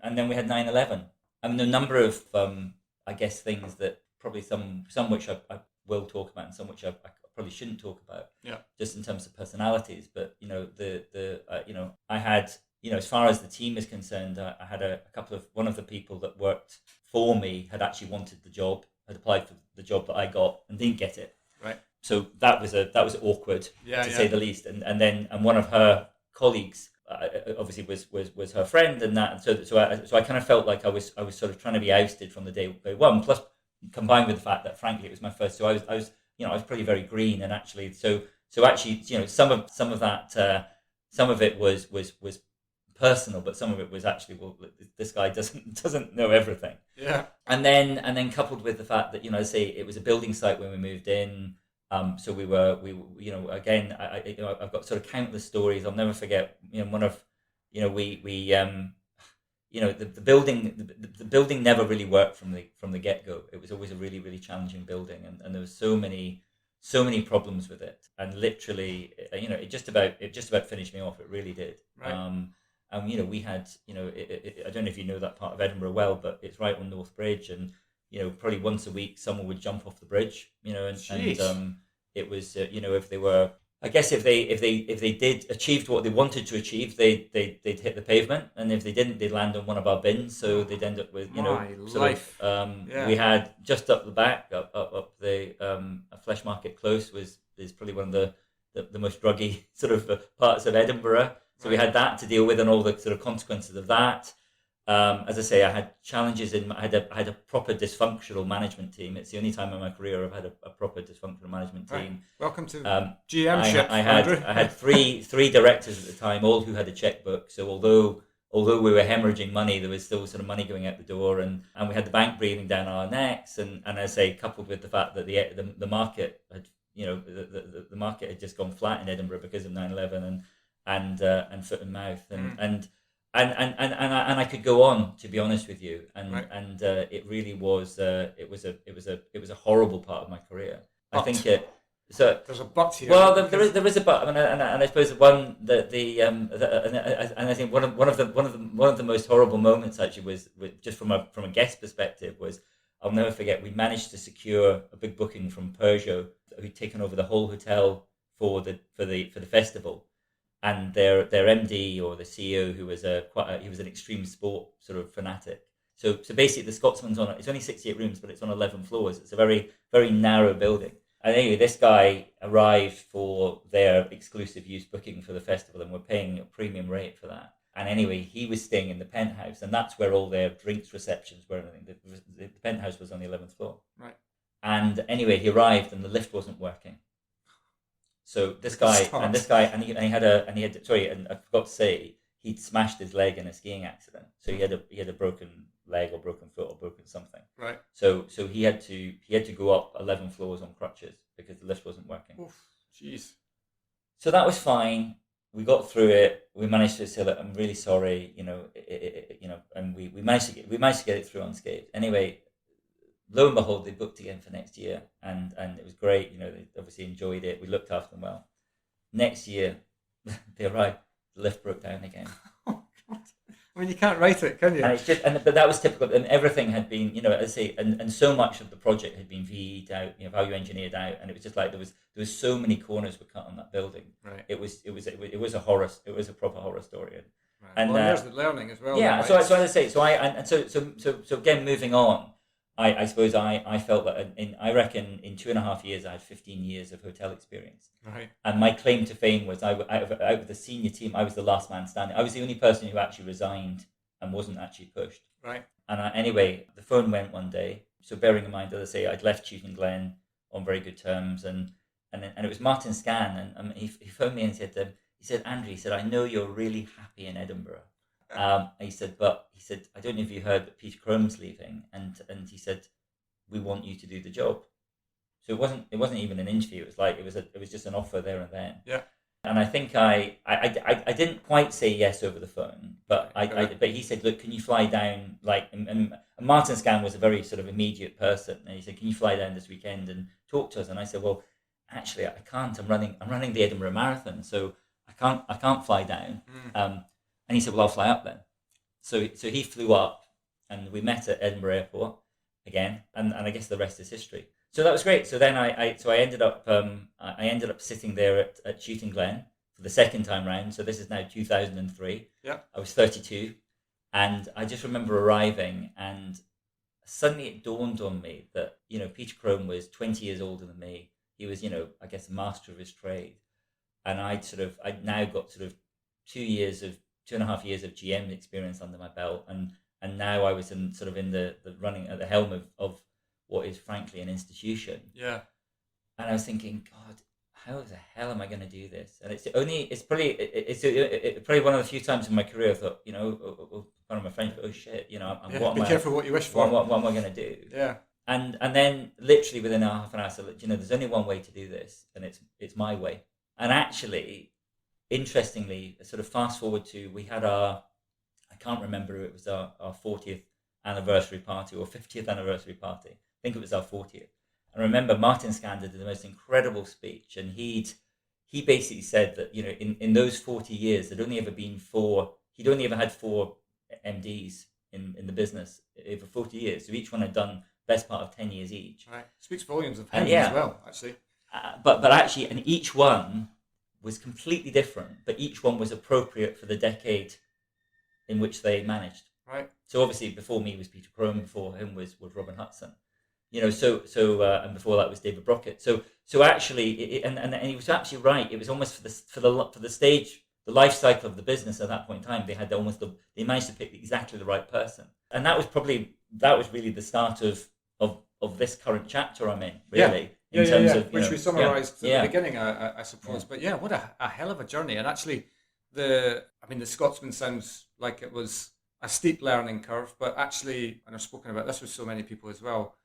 And then we had 9/11. I mean, a number of, I guess, things that probably some which I will talk about and some which I probably shouldn't talk about. Yeah. Just in terms of personalities, but I had, as far as the team is concerned, I had a couple of, one of the people that worked for me had actually wanted the job, had applied for the job that I got and didn't get it. Right. So that was awkward, to say the least. And one of her colleagues obviously was her friend, and that. And so I kind of felt like I was sort of trying to be ousted from the day one. Plus, combined with the fact that frankly it was my first, so I was I was pretty very green, and actually so actually some of that some of it was personal, but some of it was actually, well, this guy doesn't know everything. Yeah. And then coupled with the fact that I say it was a building site when we moved in. So we again, I've got sort of countless stories. I'll never forget. One of the building never really worked from the get go. It was always a really, really challenging building, and there was so many problems with it, and literally, it just about finished me off. It really did. Right. And we had, I don't know if you know that part of Edinburgh well, but it's right on North Bridge, and probably once a week someone would jump off the bridge, and it was, if they were, I guess if they did achieved what they wanted to achieve, they'd hit the pavement, and if they didn't, they'd land on one of our bins, so they'd end up with we had just up the back, up the Flesh Market Close is probably one of the most druggy sort of parts of Edinburgh. So we had that to deal with, and all the sort of consequences of that. As I say, I had challenges I had a proper dysfunctional management team. It's the only time in my career I've had a proper dysfunctional management team. Right. Welcome to GM-ship, I had three directors at the time, all who had a checkbook. So although we were hemorrhaging money, there was still sort of money going out the door, and we had the bank breathing down our necks. And as I say, coupled with the fact that the market had the market had just gone flat in Edinburgh because of 9/11 and foot and mouth and I could go on, to be honest with you, and it really was it was a horrible part of my carear. But I think it. So there's a but here. Well, there is a but, and I suppose one and I think one of the most horrible moments actually was just from a guest perspective was, I'll never forget, we managed to secure a big booking from Peugeot, who'd taken over the whole hotel for the festival. And their MD or the CEO, who was he was an extreme sport sort of fanatic. So basically, the Scotsman's it's only 68 rooms, but it's on 11 floors. It's a very, very narrow building. And anyway, this guy arrived for their exclusive use booking for the festival, and we're paying a premium rate for that. And anyway, he was staying in the penthouse, and that's where all their drinks receptions were. The penthouse was on the 11th floor. Right. And anyway, he arrived, and the lift wasn't working. So and I forgot to say, he'd smashed his leg in a skiing accident. So he had a broken leg or broken foot or broken something. Right. So he had to go up 11 floors on crutches because the lift wasn't working. Oof, jeez. So that was fine. We got through it. We managed to say, "Look, I'm really sorry," and we managed to get it through unscathed. Anyway, lo and behold, they booked again for next year, and it was great. They obviously enjoyed it. We looked after them well. Next year, they arrived. The lift broke down again. Oh God! I mean, you can't write it, can you? And it's just, but that was typical, and everything had been, you know, as I say, and so much of the project had been VE'd out, you know, value engineered out, and it was just like there was so many corners were cut on that building. Right. It was a horror, it was a proper horror story. Right. And well, there's the learning as well. Yeah. Then, right? So as I say, so again, moving on, I suppose I felt that I reckon in 2.5 years I had 15 years of hotel experience. Right. And my claim to fame was out of the senior team, I was the last man standing. I was the only person who actually resigned and wasn't actually pushed. Right. And anyway, the phone went one day. So bearing in mind, as I say, I'd left Chewton Glen on very good terms, and it was Martin Scan, and he phoned me and he said, Andrew, he said, I know you're really happy in Edinburgh. He said, I don't know if you heard, but Peter Crome's leaving, and he said, we want you to do the job. So it wasn't even an interview. It was like it was just an offer there and then. Yeah. And I think I didn't quite say yes over the phone, but but he said, look, can you fly down? Like, and Martin Scan was a very sort of immediate person, and he said, can you fly down this weekend and talk to us? And I said, well, actually, I can't. I'm running the Edinburgh Marathon, so I can't fly down. And he said, well, I'll fly up then. So he flew up, and we met at Edinburgh Airport again, and I guess the rest is history. So that was great. So then I ended up sitting there at Chewton Glen for the second time round. So this is now 2003. Yeah. I was 32, and I just remember arriving, and suddenly it dawned on me that, you know, Peter Crome was 20 years older than me. He was, you know, I guess, a master of his trade, and I'd now got sort of 2.5 years of GM experience under my belt, and now I was in the running at the helm of what is frankly an institution. Yeah. And I was thinking, God, how the hell am I going to do this? And it's probably one of the few times in my career I thought, you know, one of my friends, oh shit, you know, be careful what you wish for. What am I going to do? Yeah. And then literally within a half an hour, I said, you know, there's only one way to do this, and it's my way. And actually, interestingly, sort of fast forward to, we had I can't remember, it was our 40th anniversary party or 50th anniversary party. I think it was our 40th. And I remember Martin Scan did the most incredible speech, and he basically said that, you know, in those 40 years, he'd only ever had 4 MDs in the business over 40 years. So each one had done best part of 10 years each. Right. Speaks volumes of him as well, actually. But actually, and each one was completely different, but each one was appropriate for the decade in which they managed. Right. So obviously, before me was Peter Crome, before him was Robin Hudson. You know, and before that was David Brockett. So actually, and he was absolutely right. It was almost for the stage, the life cycle of the business at that point in time. They had they managed to pick exactly the right person, and that was really the start of this current chapter I'm in. Really, in terms of which we summarised at the beginning, I suppose. Yeah. But yeah, what a hell of a journey. And actually, the Scotsman sounds like it was a steep learning curve, but actually, and I've spoken about this with so many people as well.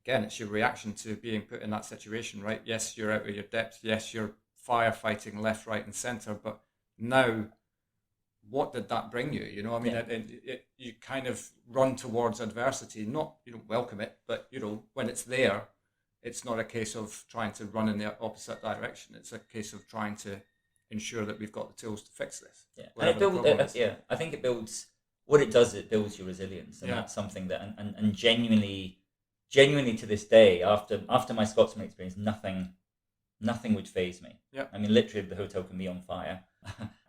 Again, it's your reaction to being put in that situation, right? Yes, you're out of your depth. Yes, you're firefighting left, right, and centre. But now, what did that bring you? You know, I mean, you kind of run towards adversity. Not, you don't welcome it, but, you know, when it's there, it's not a case of trying to run in the opposite direction. It's a case of trying to ensure that we've got the tools to fix this. Yeah, and I think it builds. What it does, it builds your resilience, and that's something that, and genuinely to this day, after my Scotsman experience, nothing would faze me. Yeah. I mean, literally, the hotel can be on fire,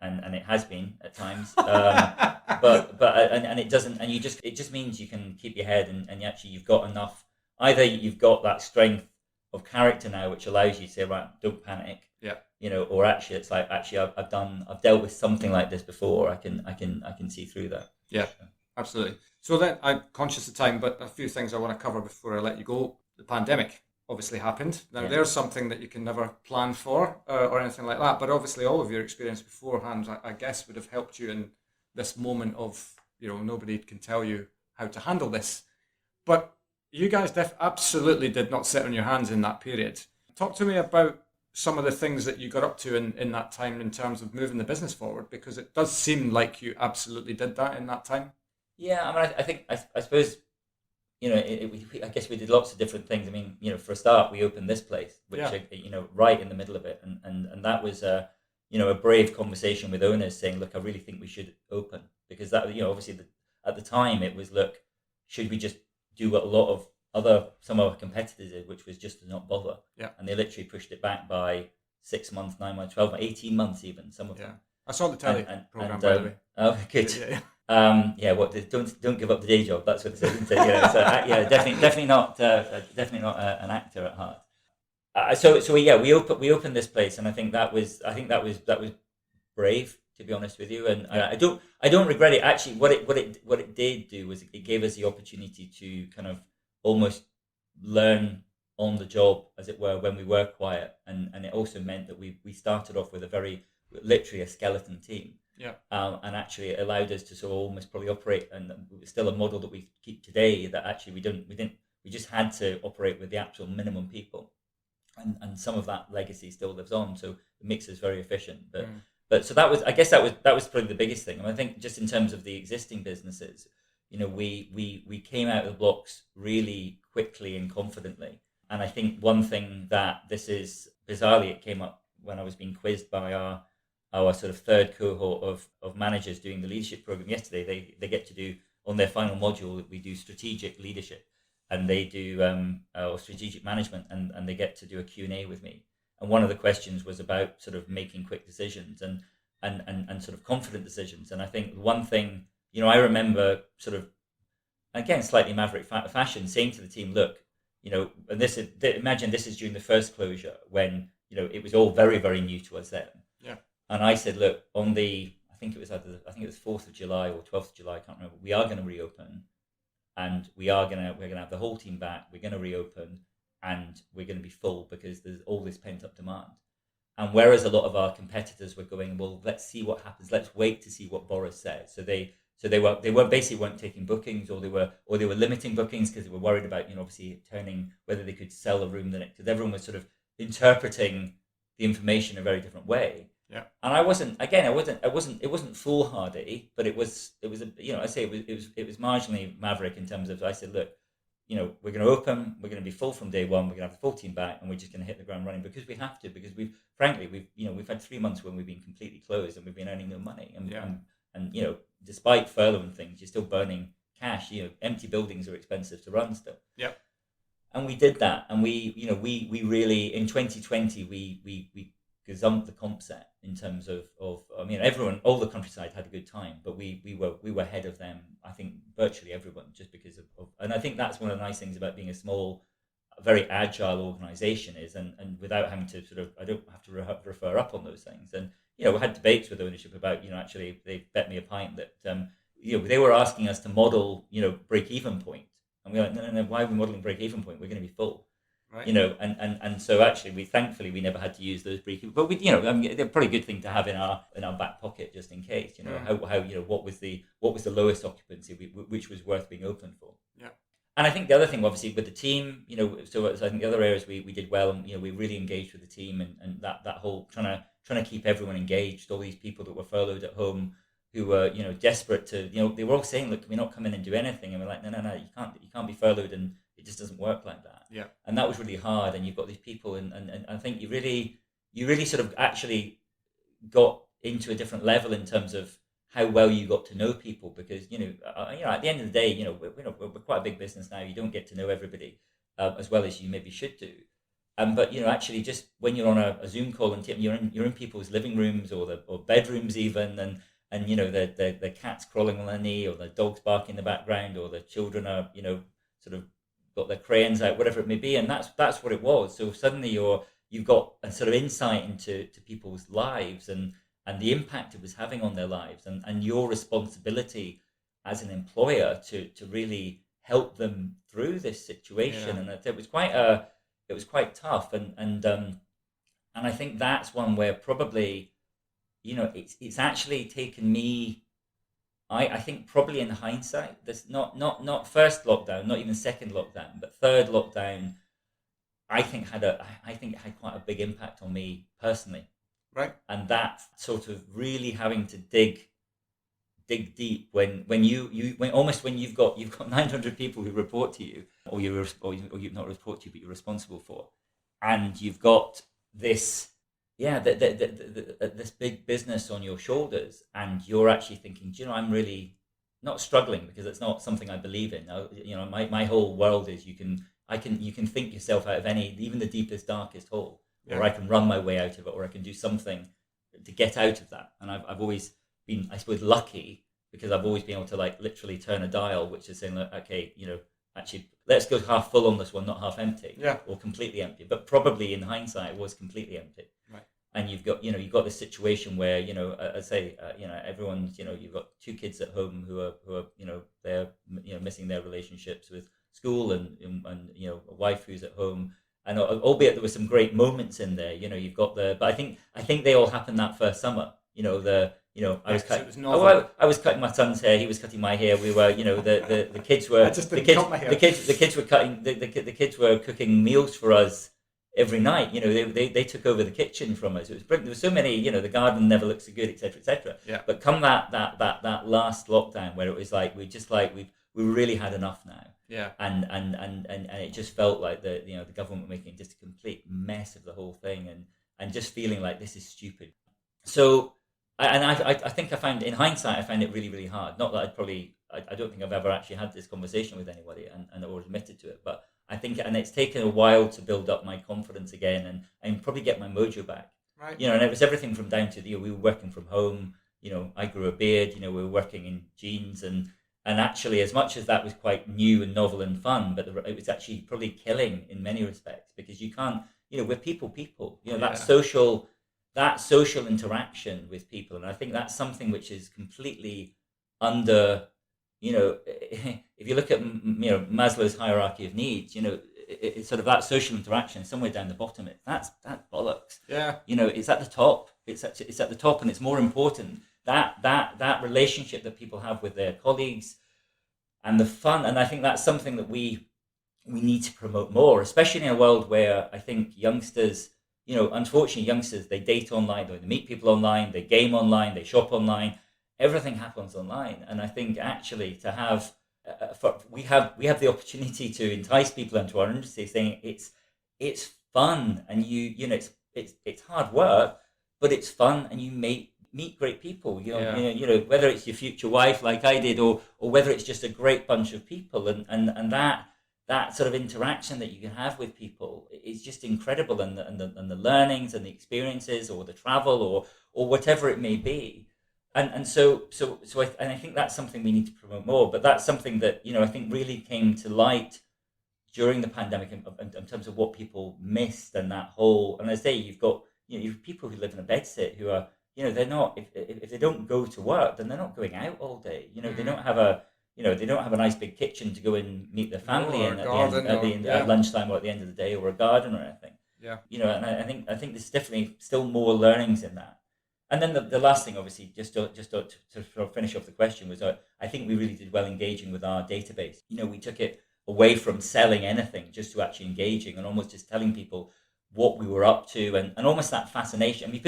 and it has been at times. But it doesn't, and it just means you can keep your head, and actually you've got enough. Either you've got that strength of character now, which allows you to say, right, don't panic. Yeah. You know, or actually, it's like, I've dealt with something like this before. I can see through that. Yeah, absolutely. So then, I'm conscious of time, but a few things I want to cover before I let you go. The pandemic obviously happened. Now, there's something that you can never plan for or anything like that, but obviously all of your experience beforehand, I guess, would have helped you in this moment of, you know, nobody can tell you how to handle this. But you guys absolutely did not sit on your hands in that period. Talk to me about some of the things that you got up to in that time in terms of moving the business forward, because it does seem like you absolutely did that in that time. Yeah, I mean, I suppose, you know, I guess we did lots of different things. I mean, you know, for a start, we opened this place, which, you know, right in the middle of it, and that was a brave conversation with owners saying, look, I really think we should open, because that, obviously at the time it was, look, should we just do what a lot of some of our competitors did, which was just to not bother. Yeah. And they literally pushed it back by 6 months, 9 months, 12 months, 18 months even, some of them. I saw the telly program, by the way. Oh, good. Don't give up the day job. That's what it says, isn't it? Definitely not an actor at heart. So we opened this place, and I think that was brave, to be honest with you, and I don't regret it. Actually, what it did do was it gave us the opportunity to kind of almost learn on the job, as it were, when we were quiet, and it also meant that we started off with literally a skeleton team. Yeah. And actually it allowed us to sort of almost probably operate, and it was still a model that we keep today, that actually we just had to operate with the actual minimum people, and some of that legacy still lives on, so it makes us very efficient. But so that was probably the biggest thing. I think just in terms of the existing businesses, we came out of the blocks really quickly and confidently. And I think one thing that this is, bizarrely, it came up when I was being quizzed by our sort of third cohort of managers doing the leadership program yesterday. They get to do, on their final module, we do strategic leadership, and they do or strategic management, and they get to do a Q&A with me. And one of the questions was about sort of making quick decisions and sort of confident decisions. And I think one thing, I remember sort of, again, slightly maverick fashion, saying to the team, look, and imagine this is during the first closure, when it was all very, very new to us then. Yeah. And I said, look, on the, I think it was 4th of July or 12th of July, I can't remember. We are going to reopen, and we're going to have the whole team back. We're going to reopen, and we're going to be full because there's all this pent up demand. And whereas a lot of our competitors were going, well, let's see what happens. Let's wait to see what Boris says. So they weren't taking bookings, or they were limiting bookings because they were worried about, obviously turning whether they could sell a room the next, because everyone was sort of interpreting the information in a very different way. Yeah. And it wasn't foolhardy, but it was it was marginally maverick in terms of, I said, look, we're going to open, we're going to be full from day one, we're going to have the full team back, and we're just going to hit the ground running, because we have to, because we've had 3 months when we've been completely closed and we've been earning no money, and despite furlough and things, you're still burning cash. Empty buildings are expensive to run still. Yeah. And we did that, and we really, in 2020 we gazumped the comp set in terms of everyone, all the countryside had a good time, but we were ahead of them, I think, virtually everyone, just because of and I think that's one of the nice things about being a small, very agile organisation is, and without having to sort of, I don't have to refer up on those things. And we had debates with ownership about, actually they bet me a pint that they were asking us to model, break even point, and we're like, no, why are we modelling break even point? We're going to be full. Right. And so actually, thankfully we never had to use those break-even, but they're a pretty good thing to have in our back pocket, just in case. How what was the lowest occupancy which was worth being open for. Yeah. And I think the other thing, obviously, with the team, so I think the other areas we did well, and we really engaged with the team, and that whole trying to keep everyone engaged. All these people that were furloughed at home, who were desperate to, they were all saying, look, can we not come in and do anything? And we're like, no, you can't be furloughed, and it just doesn't work like that. Yeah. And that was really hard. And you've got these people, and I think you really sort of actually got into a different level in terms of how well you got to know people, because at the end of the day, we're quite a big business now. You don't get to know everybody as well as you maybe should do. But actually, just when you're on a Zoom call and you're in people's living rooms or bedrooms even, and the cat's crawling on their knee, or the dog's barking in the background, or the children are sort of got their crayons out, whatever it may be, and that's what it was. So suddenly you've got a sort of insight into people's lives and the impact it was having on their lives, and your responsibility as an employer to really help them through this situation. Yeah. And it was quite tough, and I think that's one where probably it's actually taken me, I think probably in hindsight, this not first lockdown, not even second lockdown, but third lockdown, I think had quite a big impact on me personally. Right. And that sort of really having to dig deep when you've got 900 people who report to you, or you not report to you, but you're responsible for, and you've got this this big business on your shoulders, and you're actually thinking, do you know, I'm really not struggling because it's not something I believe in. You know, my whole world is you can think yourself out of even the deepest, darkest hole, or I can run my way out of it, or I can do something to get out of that. And I've always been, I suppose, lucky because I've always been able to like literally turn a dial, which is saying, like, okay, you know, actually, let's go half full on this one, not half empty, or completely empty. But probably in hindsight, it was completely empty. Right. And you've got this situation where, you know, I say, you know, everyone's, you know, you've got two kids at home who are, you know, they're, you know, missing their relationships with school and you know, a wife who's at home. And albeit there were some great moments in there, you know, you've got but I think they all happened that first summer. You know, I was cutting. I was cutting my son's hair. He was cutting my hair. We were, you know, the kids were. The kids were cutting. The kids were cooking meals for us every night. You know, they took over the kitchen from us. It was brilliant. There were so many. You know, the garden never looked so good, etc., etc. Yeah. But come that last lockdown where it was like we really had enough now. Yeah. And it just felt like the government were making just a complete mess of the whole thing and just feeling like this is stupid. So. And I think I found, in hindsight, I found it really, really hard. Not that I don't think I've ever actually had this conversation with anybody and or admitted to it. But I think, and it's taken a while to build up my confidence again and probably get my mojo back. Right. You know, and it was everything from down to, you know, we were working from home. You know, I grew a beard. You know, we were working in jeans and actually, as much as that was quite new and novel and fun, but it was actually probably killing in many respects because you can't, you know, we're people. You know, that social interaction with people. And I think that's something which is completely under, you know, if you look at, you know, Maslow's hierarchy of needs, you know, it's sort of that social interaction somewhere down the bottom. That's bollocks. Yeah. You know, it's at the top. It's at the top, and it's more important that relationship that people have with their colleagues and the fun. And I think that's something that we need to promote more, especially in a world where I think youngsters, you know, unfortunately, youngsters, they date online, they meet people online, they game online, they shop online. Everything happens online, and I think actually to have, we have the opportunity to entice people into our industry, saying it's fun, and you know it's hard work, but it's fun, and you meet great people. You know, whether it's your future wife like I did, or whether it's just a great bunch of people, and that sort of interaction that you can have with people is just incredible, and the learnings and the experiences, or the travel, or whatever it may be, and so I think that's something we need to promote more. But that's something that, you know, I think really came to light during the pandemic in terms of what people missed, and that whole. And as I say, you've got, you know, you've people who live in a bedsit who are, you know, they're not, if they don't go to work, then they're not going out all day. You know, they don't have a nice big kitchen to go and meet their family in at lunchtime or at the end of the day, or a garden or anything. Yeah. You know, and I think there's definitely still more learnings in that. And then the last thing, obviously, just to finish off the question, was I think we really did well engaging with our database. You know, we took it away from selling anything just to actually engaging and almost just telling people what we were up to, and almost that fascination. I mean,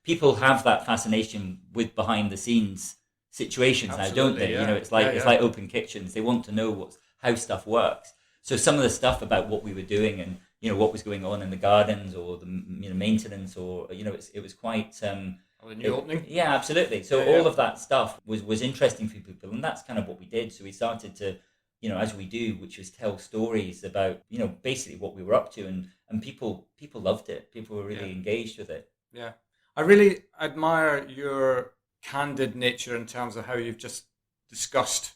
people have that fascination with behind the scenes situations. Absolutely, now, don't they? Yeah. You know, it's like open kitchens. They want to know how stuff works. So some of the stuff about what we were doing, and, you know, what was going on in the gardens, or the, you know, maintenance, or, you know, it was quite the new opening. Yeah, absolutely. So all of that stuff was interesting for people, and that's kind of what we did. So we started to, you know, as we do, which was tell stories about, you know, basically what we were up to, and people loved it. People were really engaged with it. Yeah, I really admire your candid nature in terms of how you've just discussed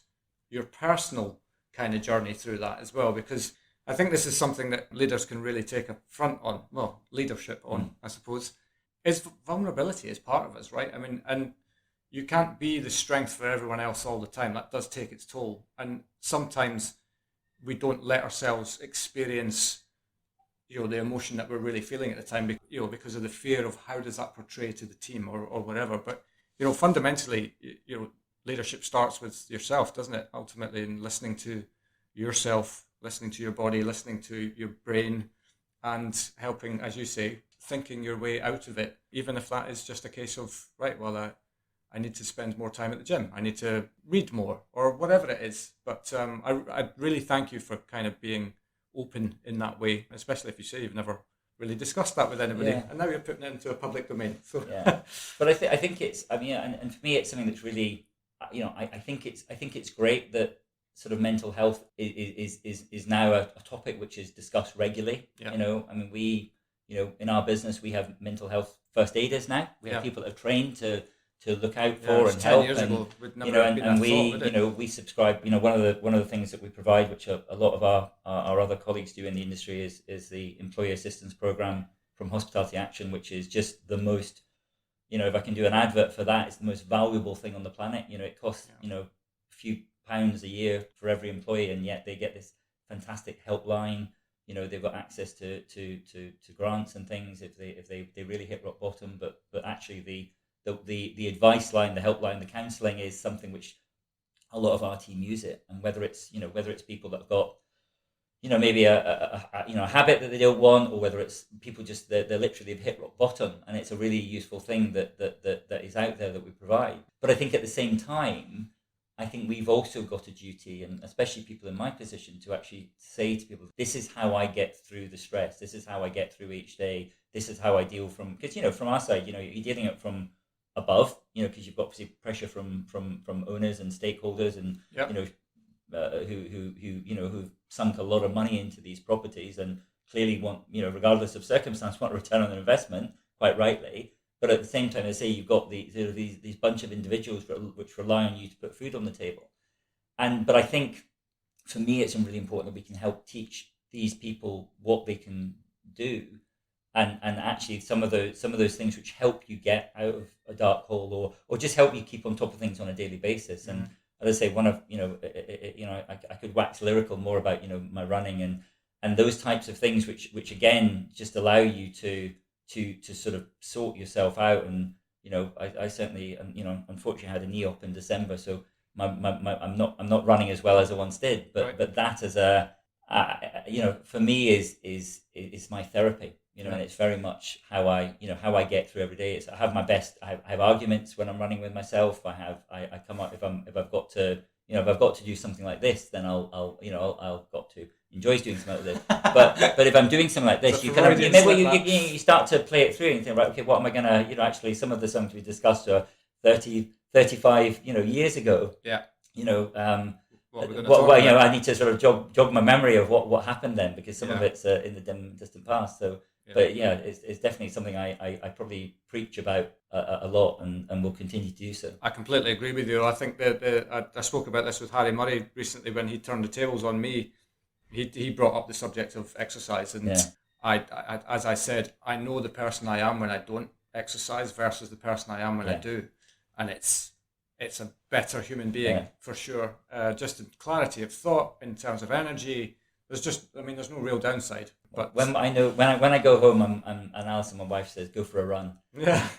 your personal kind of journey through that as well, because I think this is something that leaders can really take a front on, well, leadership on, I suppose, is vulnerability is part of us, right? I mean, and you can't be the strength for everyone else all the time. That does take its toll, and sometimes we don't let ourselves experience, you know, the emotion that we're really feeling at the time, you know, because of the fear of how does that portray to the team or whatever. But, you know, fundamentally, you know, leadership starts with yourself, doesn't it? Ultimately, in listening to yourself, listening to your body, listening to your brain, and helping, as you say, thinking your way out of it, even if that is just a case of, right, well, I need to spend more time at the gym, I need to read more, or whatever it is. But I really thank you for kind of being open in that way, especially if you say you've never really discussed that with anybody, Yeah. and now you're putting it into a public domain. So Yeah, but I think it's, I mean, and for me, it's something that's really, I think it's great that sort of mental health is now a topic which is discussed regularly. Yeah. I mean, in our business, we have mental health first aiders now. We have people that are trained to look out for and 10 help. years and, ago, would never have been and that we, thought, would it? we subscribe. One of the things that we provide, which a lot of our other colleagues do in the industry, is the employee assistance program from Hospitality Action, which is just the most, if I can do an advert for that, it's the most valuable thing on the planet. It costs, a few pounds a year for every employee, and yet they get this fantastic helpline. They've got access to grants and things if they really hit rock bottom. But actually the advice line, the helpline, the counselling is something which a lot of our team use it. And whether it's people that have got maybe a habit that they don't want, or whether it's people just they're literally have hit rock bottom, and it's a really useful thing that is out there that we provide. But I think at the same time, I think we've also got a duty, and especially people in my position, to actually say to people, this is how I get through the stress, this is how I get through each day, this is how I deal because from our side, you're dealing it from above, because you've got obviously pressure from owners and stakeholders, and who've sunk a lot of money into these properties and clearly want, regardless of circumstance, want a return on their investment, quite rightly. But at the same time, I say you've got these bunch of individuals which rely on you to put food on the table. But I think for me, it's really important that we can help teach these people what they can do, and actually some of those things which help you get out of a dark hole, or just help you keep on top of things on a daily basis. Mm-hmm. And as I say, I could wax lyrical more about my running and those types of things which again just allow you to sort of sort yourself out. And I certainly, unfortunately had a knee op in December, so I'm not running as well as I once did, but right. But that as a for me is my therapy, and it's very much how I get through every day. I have my best. I have arguments when I'm running with myself. I come up if I've got to do something like this, then I'll got to enjoys doing something like this. But if I'm doing something like this, you kind of you start to play it through and think, right, okay, what am I gonna actually some of the songs we discussed are 30, 35 years ago. Yeah. I need to sort of jog my memory of what happened then, because some of it's in the distant past. So, but it's definitely something I probably preach about a lot, and will continue to do so. I completely agree with you. I think that I spoke about this with Harry Murray recently when he turned the tables on me. He brought up the subject of exercise, and I as I said, I know the person I am when I don't exercise versus the person I am when I do, and it's a better human being for sure. Just in clarity of thought, in terms of energy, there's no real downside. But when I go home, and Alison, my wife, says, "Go for a run." Yeah,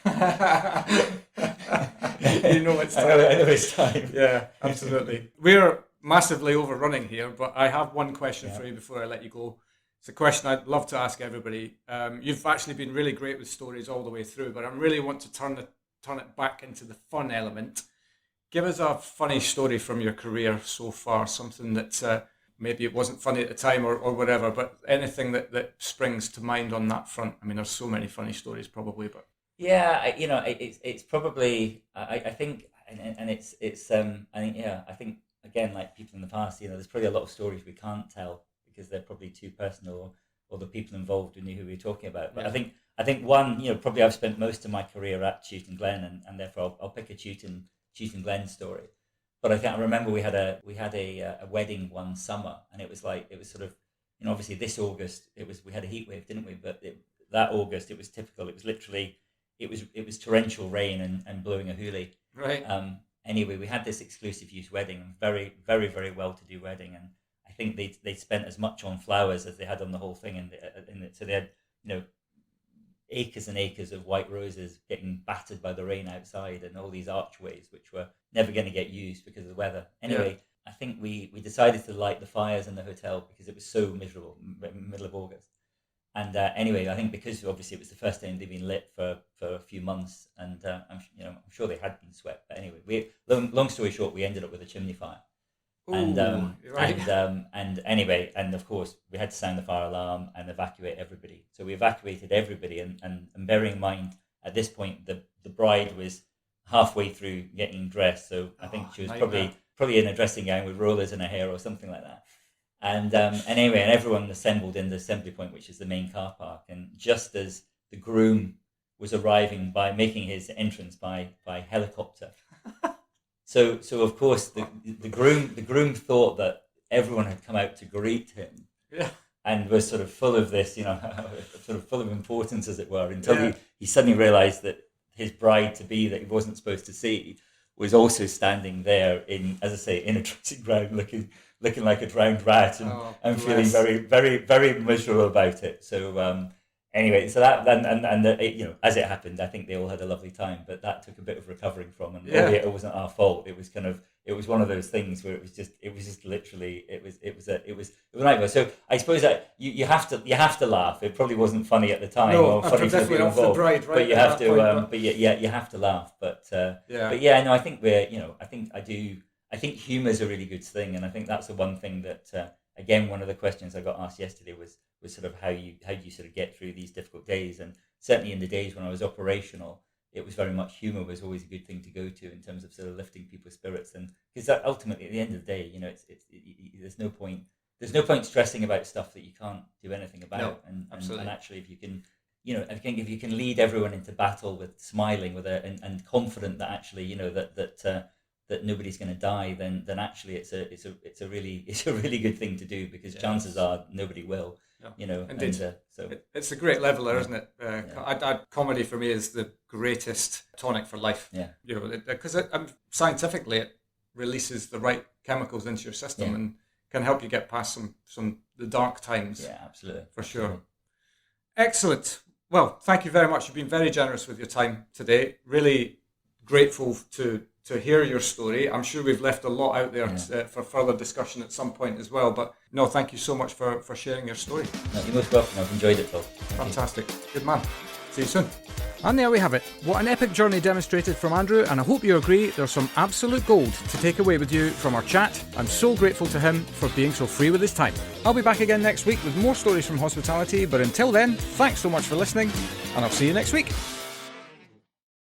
it's time. I know it's time. Yeah, absolutely. We're massively overrunning here, but I have one question for you before I let you go. It's a question I'd love to ask everybody. You've actually been really great with stories all the way through, but I really want to turn it back into the fun element. Give us a funny story from your career so far, something that maybe it wasn't funny at the time or whatever, but anything that springs to mind on that front. I mean, there's so many funny stories probably, but it's probably I think I think again, like people in the past, there's probably a lot of stories we can't tell because they're probably too personal, or the people involved who knew who we were talking about. But I think one, probably I've spent most of my career at Chewton Glen, and therefore I'll pick a Chewton Glen story. But I remember we had a wedding one summer, and it was sort of, obviously this August we had a heat wave, didn't we? But that August it was typical. It was literally it was torrential rain and blowing a hoolie. Right. Anyway, we had this exclusive use wedding, very, very, very well-to-do wedding, and I think they spent as much on flowers as they had on the whole thing, and so they had acres and acres of white roses getting battered by the rain outside, and all these archways which were never going to get used because of the weather. Anyway, I think we decided to light the fires in the hotel because it was so miserable, middle of August. And anyway, I think because obviously it was the first time they'd been lit for a few months, and I'm sure they had been swept. But anyway, long story short, we ended up with a chimney fire. And anyway, and of course we had to sound the fire alarm and evacuate everybody. So we evacuated everybody, and bearing in mind at this point the bride was halfway through getting dressed, so I think she was probably in a dressing gown with rollers in her hair or something like that. And anyway, and everyone assembled in the assembly point, which is the main car park. And just as the groom was arriving by making his entrance by helicopter, so of course the groom thought that everyone had come out to greet him, and was sort of full of this, sort of full of importance, as it were, until he suddenly realised that his bride to be that he wasn't supposed to see was also standing there in a dressing gown, looking like a drowned rat, and feeling very, very, very miserable about it. So anyway, so that and as it happened, I think they all had a lovely time, but that took a bit of recovering from, and albeit it wasn't our fault. It was one of those things where it was just literally it was a nightmare. So I suppose that you have to laugh. It probably wasn't funny at the time, or funny for the people involved, but you have to you have to laugh. But no, I think I think humour is a really good thing, and I think that's the one thing that again, one of the questions I got asked yesterday was sort of how you sort of get through these difficult days. And certainly in the days when I was operational, it was very much humour was always a good thing to go to in terms of sort of lifting people's spirits. And because ultimately at the end of the day, there's no point stressing about stuff that you can't do anything about. And actually, if you can, if you can lead everyone into battle with smiling and confident that actually, that nobody's going to die, then actually it's a really good thing to do, because chances are nobody will. Indeed. So it's a great leveler, isn't it? Comedy for me is the greatest tonic for life. Because scientifically it releases the right chemicals into your system and can help you get past some the dark times. Yeah, absolutely, for sure. Excellent. Well, thank you very much. You've been very generous with your time today. Really grateful to hear your story. I'm sure we've left a lot out there for further discussion at some point as well. But no, thank you so much for sharing your story. No, you're most welcome. I've enjoyed it, Phil. Fantastic. Good man. See you soon. And there we have it. What an epic journey demonstrated from Andrew, and I hope you agree there's some absolute gold to take away with you from our chat. I'm so grateful to him for being so free with his time. I'll be back again next week with more stories from hospitality, but until then, thanks so much for listening, and I'll see you next week.